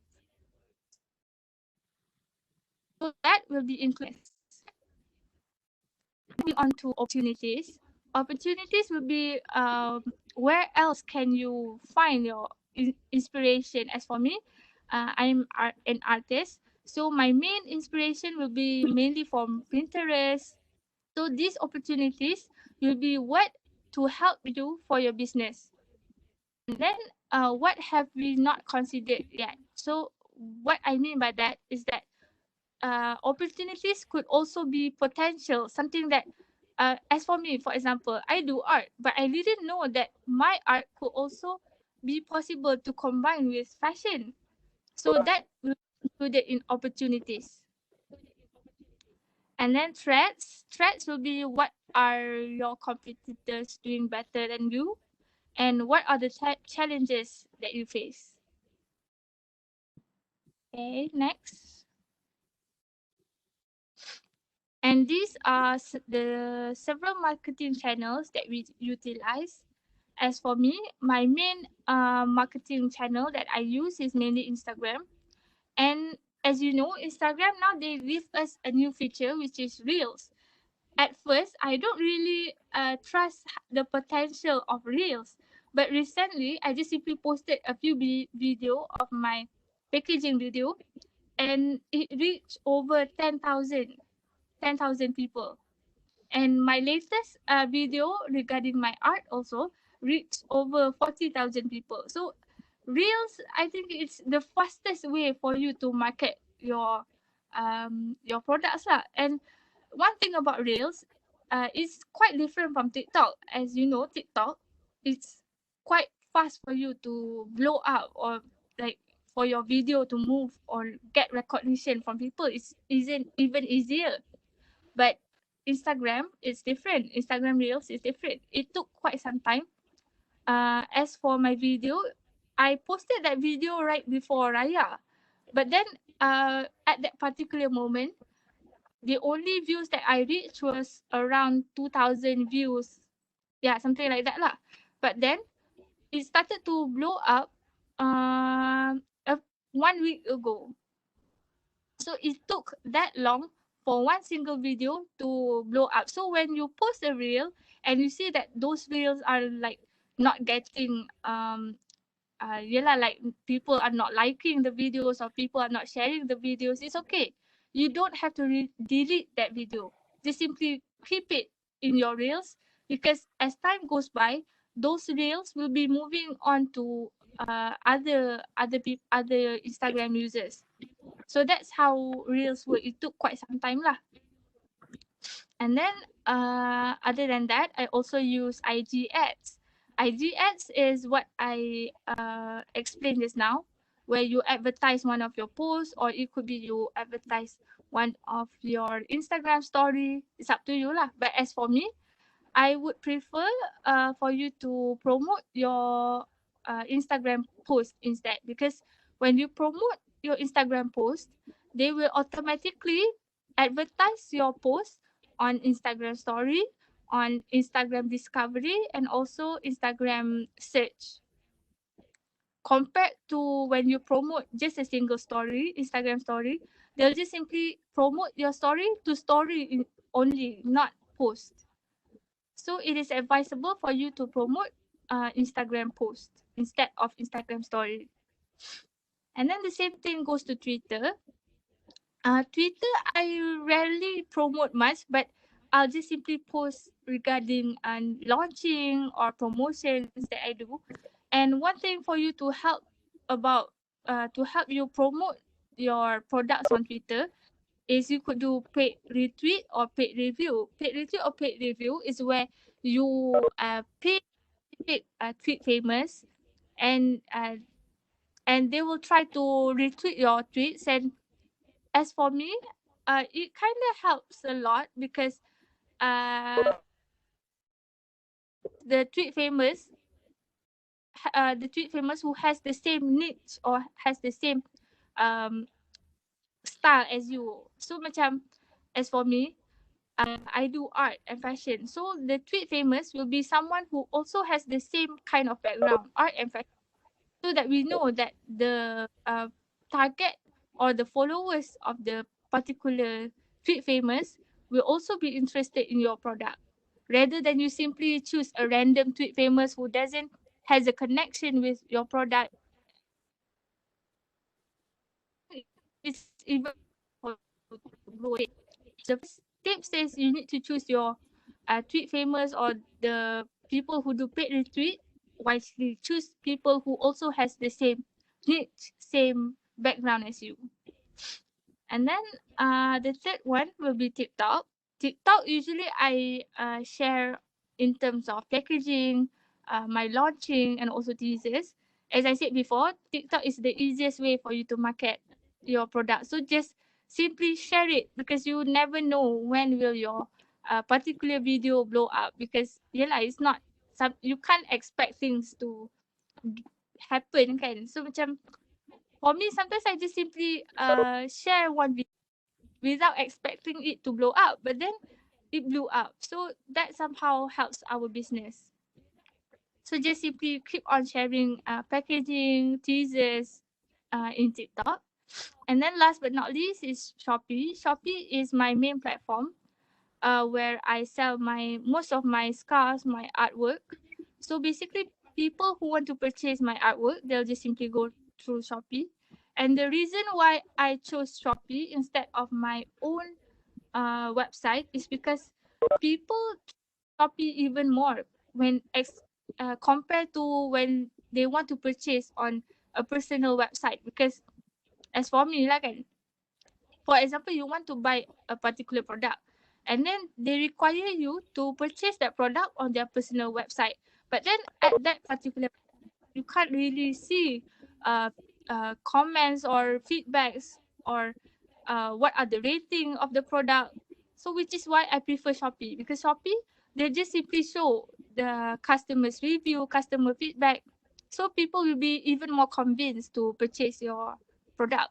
So that will be included. Moving on to opportunities. Opportunities will be where else can you find your inspiration? As for me, I'm an artist, so my main inspiration will be mainly from Pinterest. So these opportunities will be what to help you for your business. And then what have we not considered yet? So what I mean by that is that opportunities could also be potential, something that as for me, for example, I do art, but I didn't know that my art could also be possible to combine with fashion. So that will be included in opportunities. And then threats will be what are your competitors doing better than you, and what are the challenges that you face. Okay, next. And these are the several marketing channels that we utilize. As for me, my main marketing channel that I use is mainly Instagram. And as you know, Instagram now they give us a new feature which is Reels. At first, I don't really trust the potential of Reels. But recently, I just simply posted a few video of my packaging video, and it reached over 10,000 people. And my latest video regarding my art also reached over 40,000 people. So Reels, I think it's the fastest way for you to market your products lah. And one thing about Reels, it's quite different from TikTok. As you know, TikTok, it's quite fast for you to blow up, or like for your video to move or get recognition from people. It's isn't even easier. But Instagram is different. Instagram Reels is different. It took quite some time. As for my video, I posted that video right before Raya. But then at that particular moment, the only views that I reached was around 2,000 views. Yeah, something like that lah. But then it started to blow up 1 week ago. So it took that long for one single video to blow up. So when you post a reel and you see that those reels are like not getting like people are not liking the videos or people are not sharing the videos, it's okay. You don't have to delete that video. Just simply keep it in your reels, because as time goes by, those reels will be moving on to other Instagram users. So that's how reels work. It took quite some time lah. And then other than that, I also use IG ads. IG ads is what I explained just now, where you advertise one of your posts, or it could be you advertise one of your Instagram story. It's up to you lah. But as for me, I would prefer for you to promote your Instagram post instead, because when you promote your Instagram post, they will automatically advertise your post on Instagram story, on Instagram discovery, and also Instagram search. Compared to when you promote just a single story, Instagram story, they'll just simply promote your story to story only, not post. So it is advisable for you to promote Instagram post instead of Instagram story. And then the same thing goes to Twitter. Twitter, I rarely promote much, but I'll just simply post regarding launching or promotions that I do. And one thing for you to help you promote your products on Twitter is you could do paid retweet or paid review. Paid retweet or paid review is where you pay tweet famous, and they will try to retweet your tweets. And as for me, it kind of helps a lot, because the tweet famous who has the same niche or has the same style as you. So macam, as for me, I do art and fashion. So the tweet famous will be someone who also has the same kind of background, art and fashion, so that we know that the target or the followers of the particular tweet famous will also be interested in your product, rather than you simply choose a random tweet famous who doesn't has a connection with your product. It's even for to grow it. The first tip says you need to choose your tweet famous or the people who do paid retweet wisely. Choose people who also has the same niche, same background as you. And then the third one will be TikTok. TikTok usually I share in terms of packaging, my launching, and also teasers. As I said before, TikTok is the easiest way for you to market your product. So just simply share it, because you never know when will your particular video blow up, because it's not some, you can't expect things to happen kan. So macam for me sometimes I just simply share one video without expecting it to blow up, but then it blew up. So that somehow helps our business. So just simply keep on sharing packaging, teasers in TikTok. And then last but not least is Shopee. Shopee is my main platform where I sell my most of my scarves, my artwork. So basically, people who want to purchase my artwork, they'll just simply go through Shopee. And the reason why I chose Shopee instead of my own website is because people Shopee even more when compared to when they want to purchase on a personal website. Because as for me lah kan, for example, you want to buy a particular product and then they require you to purchase that product on their personal website. But then at that particular, you can't really see uh, comments or feedbacks or what are the rating of the product. So which is why I prefer Shopee, because Shopee, they just simply show the customers review, customer feedback. So people will be even more convinced to purchase your product.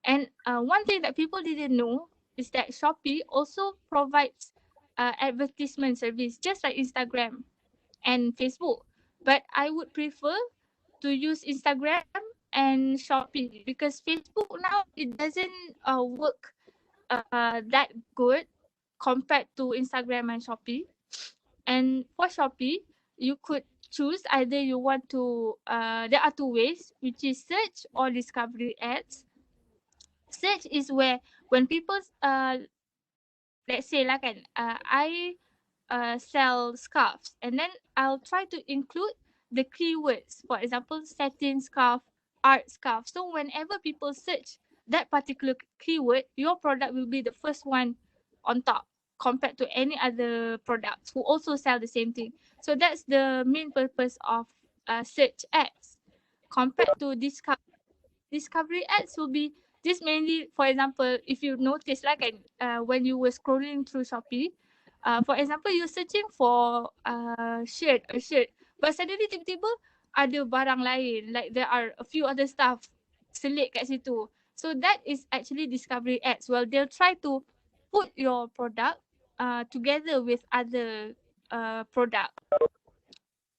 And one thing that people didn't know is that Shopee also provides advertisement service, just like Instagram and Facebook. But I would prefer to use Instagram and Shopee, because Facebook now it doesn't work that good compared to Instagram and Shopee. And for Shopee, you could choose either you want to there are two ways, which is search or discovery ads. Search is where when people let's say lah kan, I sell scarves and then I'll try to include the keywords, for example satin scarf, art scarf. So whenever people search that particular keyword, your product will be the first one on top compared to any other products who also sell the same thing. So that's the main purpose of search ads compared to discovery ads. Will be this mainly, for example, if you notice like when you were scrolling through Shopee, for example you're searching for a shirt, but suddenly tiba-tiba ada barang lain, like there are a few other stuff selit kat situ. So that is actually discovery ads. Well, they'll try to put your product together with other product,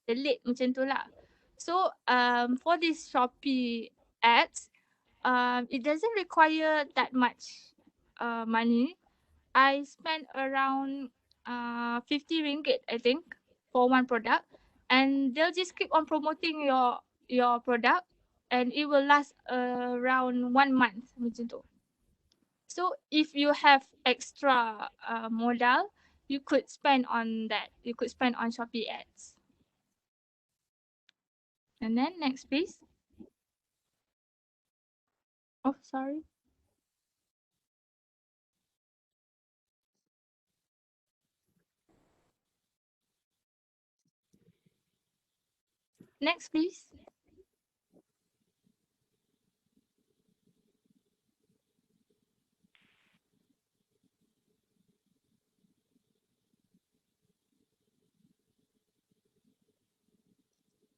selit macam tu lah. So for this Shopee ads, it doesn't require that much money. I spent around 50 ringgit, I think, for one product, and they'll just keep on promoting your product, and it will last around 1 month macam tu. So if you have extra modal, you could spend on that. You could spend on Shopee ads. And then next, please. Oh, sorry. Next, please.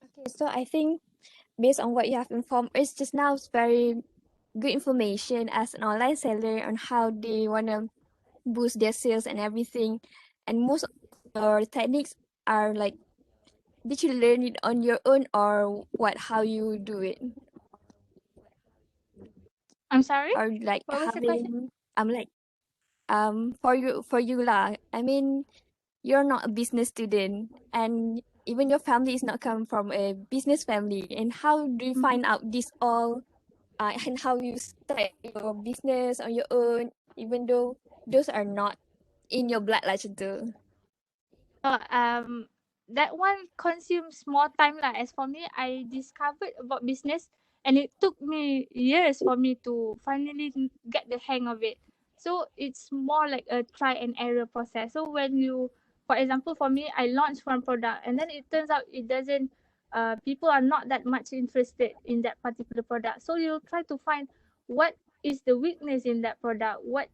Okay, so I think based on what you have informed us just now, it's very good information as an online seller on how they want to boost their sales and everything. And most of your techniques are like, did you learn it on your own or what? How you do it? I'm sorry. Or like What was the question? having like for you lah. I mean, you're not a business student, and even your family is not come from a business family. And how do you find out this all? And how you start your business on your own, even though those are not in your blood lah macam tu. So, that one consumes more time lah. As for me, I discovered about business, and it took me years for me to finally get the hang of it. So it's more like a try and error process. So when you, for example, for me, I launched one product, and then it turns out it doesn't. People are not that much interested in that particular product. So you'll try to find what is the weakness in that product. What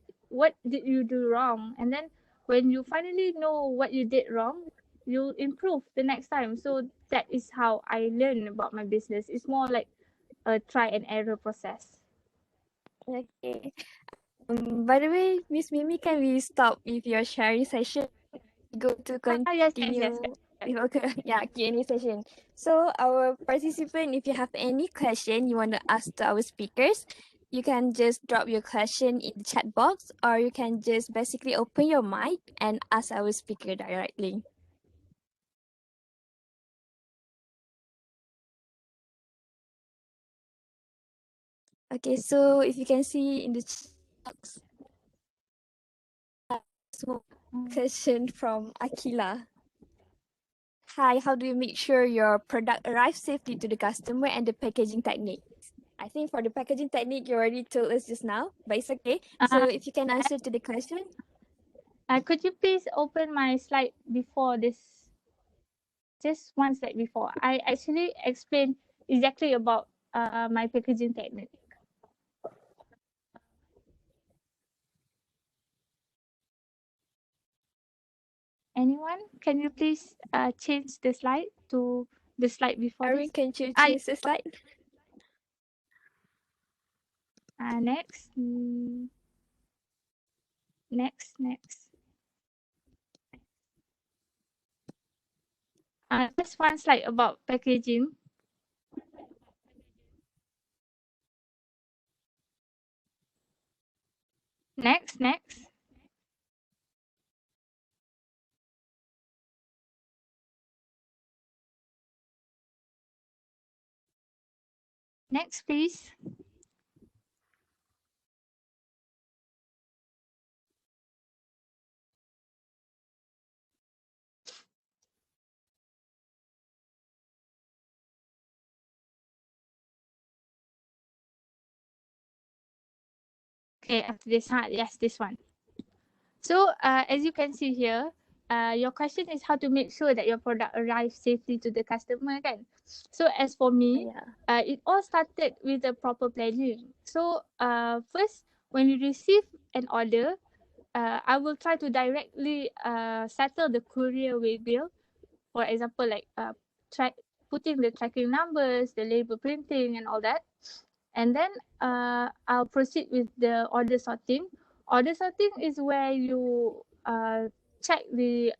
did you do wrong, and then when you finally know what you did wrong, you'll improve the next time. So that is how I learn about my business. It's more like a try and error process. Okay. By the way, Miss Mimi, can we stop with your sharing session? Go to Yes. continue with our Q&A session. So our participant, if you have any question you want to ask to our speakers, you can just drop your question in the chat box, or you can just basically open your mic and ask our speaker directly. Okay, so if you can see in the chat box, question from Akila. Hi, how do you make sure your product arrives safely to the customer and the packaging technique? I think for the packaging technique, you already told us just now, but it's okay. So if you can answer to the question. Could you please open my slide before this? Just one slide before. I actually explained exactly about my packaging technique. Anyone? Can you please change the slide to the slide before Arwin, this? can you change the slide? Next. Next. Just one slide about packaging. Next. Next, please. Okay, after this, yes, this one. So, as you can see here, your question is how to make sure that your product arrives safely to the customer, kan? So, as for me, it all started with the proper planning. So, first, when you receive an order, I will try to directly settle the courier way bill. For example, like putting the tracking numbers, the label printing, and all that. And then I'll proceed with the order sorting. Order sorting is where you check the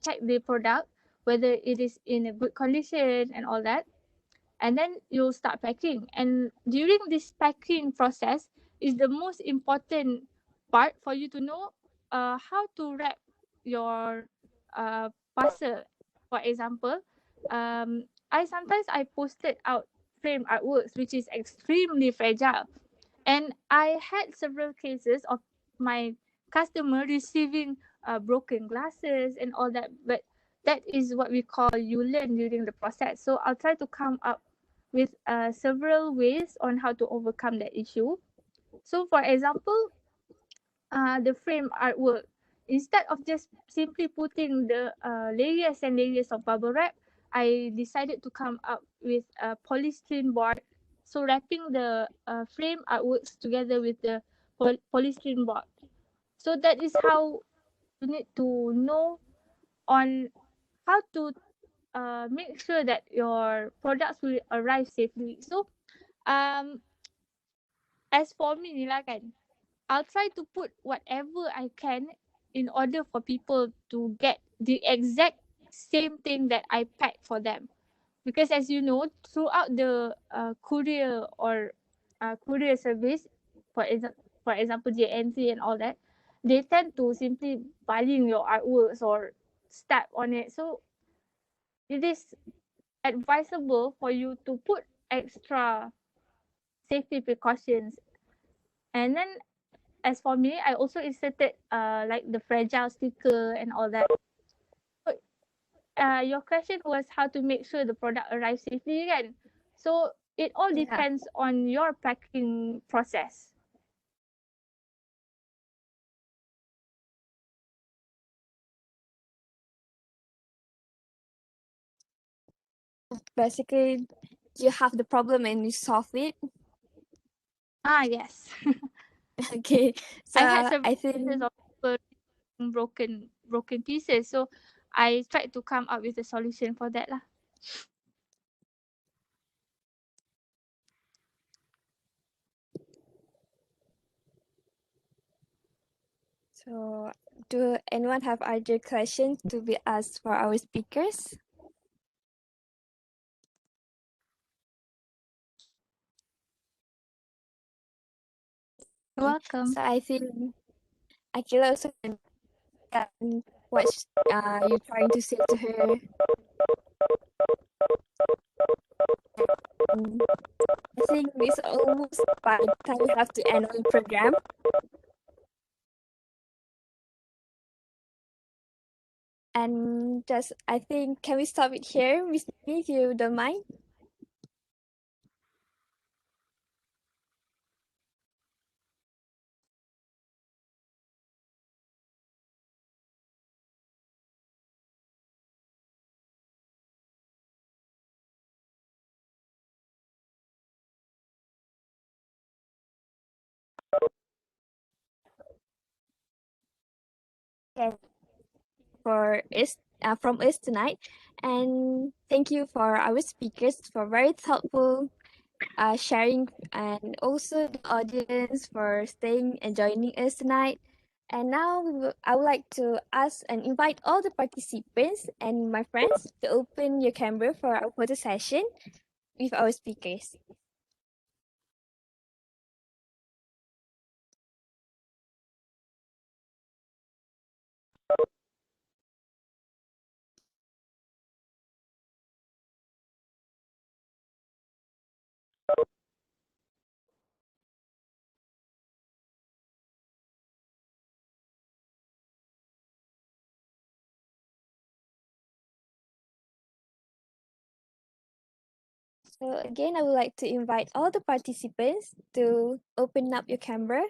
check the product, whether it is in a good condition and all that. And then you'll start packing. And during this packing process is the most important part for you to know how to wrap your parcel. For example, I posted out frame artworks which is extremely fragile, and I had several cases of my customer receiving broken glasses and all that. But that is what we call you learn during the process. So I'll try to come up with several ways on how to overcome that issue. So for example, the frame artwork, instead of just simply putting the layers and layers of bubble wrap, I decided to come up with a polystyrene board. So wrapping the frame artworks together with the polystyrene board. So that is how you need to know on how to make sure that your products will arrive safely. So as for me ni lah kan, I'll try to put whatever I can in order for people to get the exact same thing that I packed for them. Because as you know, throughout the courier or courier service, for example, JNC and all that, they tend to simply buying your artworks or stamp on it. So it is advisable for you to put extra safety precautions. And then as for me, I also inserted like the fragile sticker and all that. Your question was how to make sure the product arrives safely, kan? So it all Yeah. depends on your packing process. Basically, you have the problem and you solve it. Yes. Okay, so I had several I cases think of people broken pieces, so I tried to come up with a solution for that lah. so. Do anyone have other questions to be asked for our speakers? You're welcome. So I think Akila also can what you're trying to say to her. I think it's almost by the time we have to end our program. And just, I think, can we stop it here, Miss Nini, if you don't mind? Yes. From us tonight, and thank you for our speakers for very thoughtful sharing, and also the audience for staying and joining us tonight. And now I would like to ask and invite all the participants and my friends to open your camera for our photo session with our speakers. So again, I would like to invite all the participants to open up your camera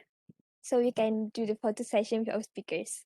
so we can do the photo session with our speakers.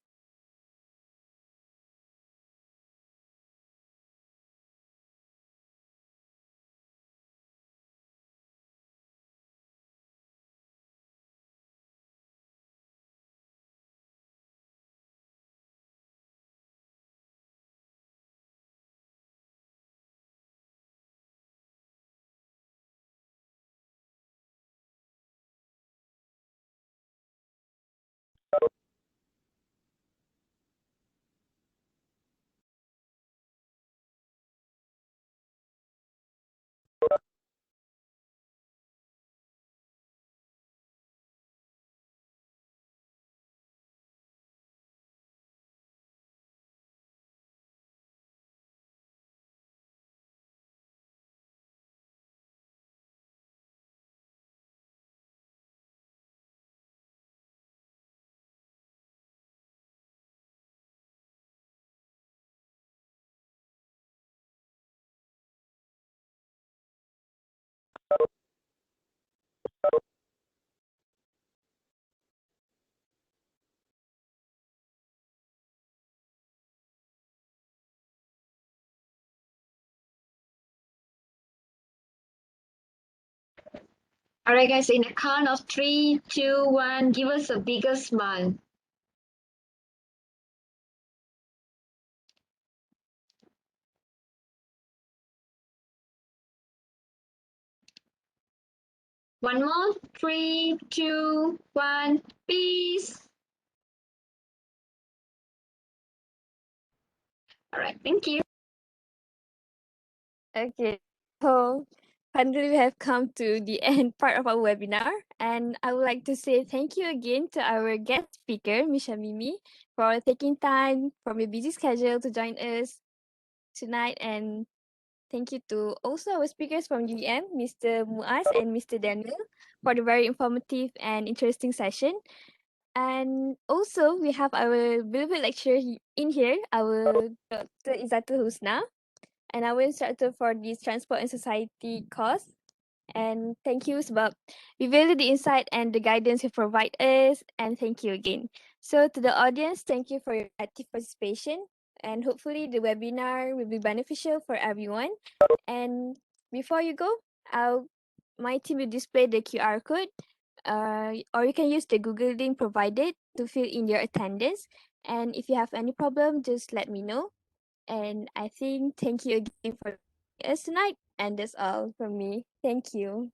All right, guys, in a count of 3, 2, 1, give us a bigger smile. One more. 3, 2, 1. Peace. All right. Thank you. Okay, so finally we have come to the end part of our webinar, and I would like to say thank you again to our guest speaker, Misha Mimi, for taking time from your busy schedule to join us tonight, and thank you to also our speakers from UEM, Mr. Muaz and Mr. Daniel, for the very informative and interesting session. And also, we have our beloved lecturer in here, our Dr. Izatul Husna, and our instructor for this Transport and Society course. And thank you sebab we value the insight and the guidance you provide us. And thank you again. So to the audience, thank you for your active participation. And hopefully the webinar will be beneficial for everyone. And before you go, my team will display the QR code. Or you can use the Google link provided to fill in your attendance. And if you have any problem, just let me know. And I think thank you again for us tonight. And that's all from me. Thank you.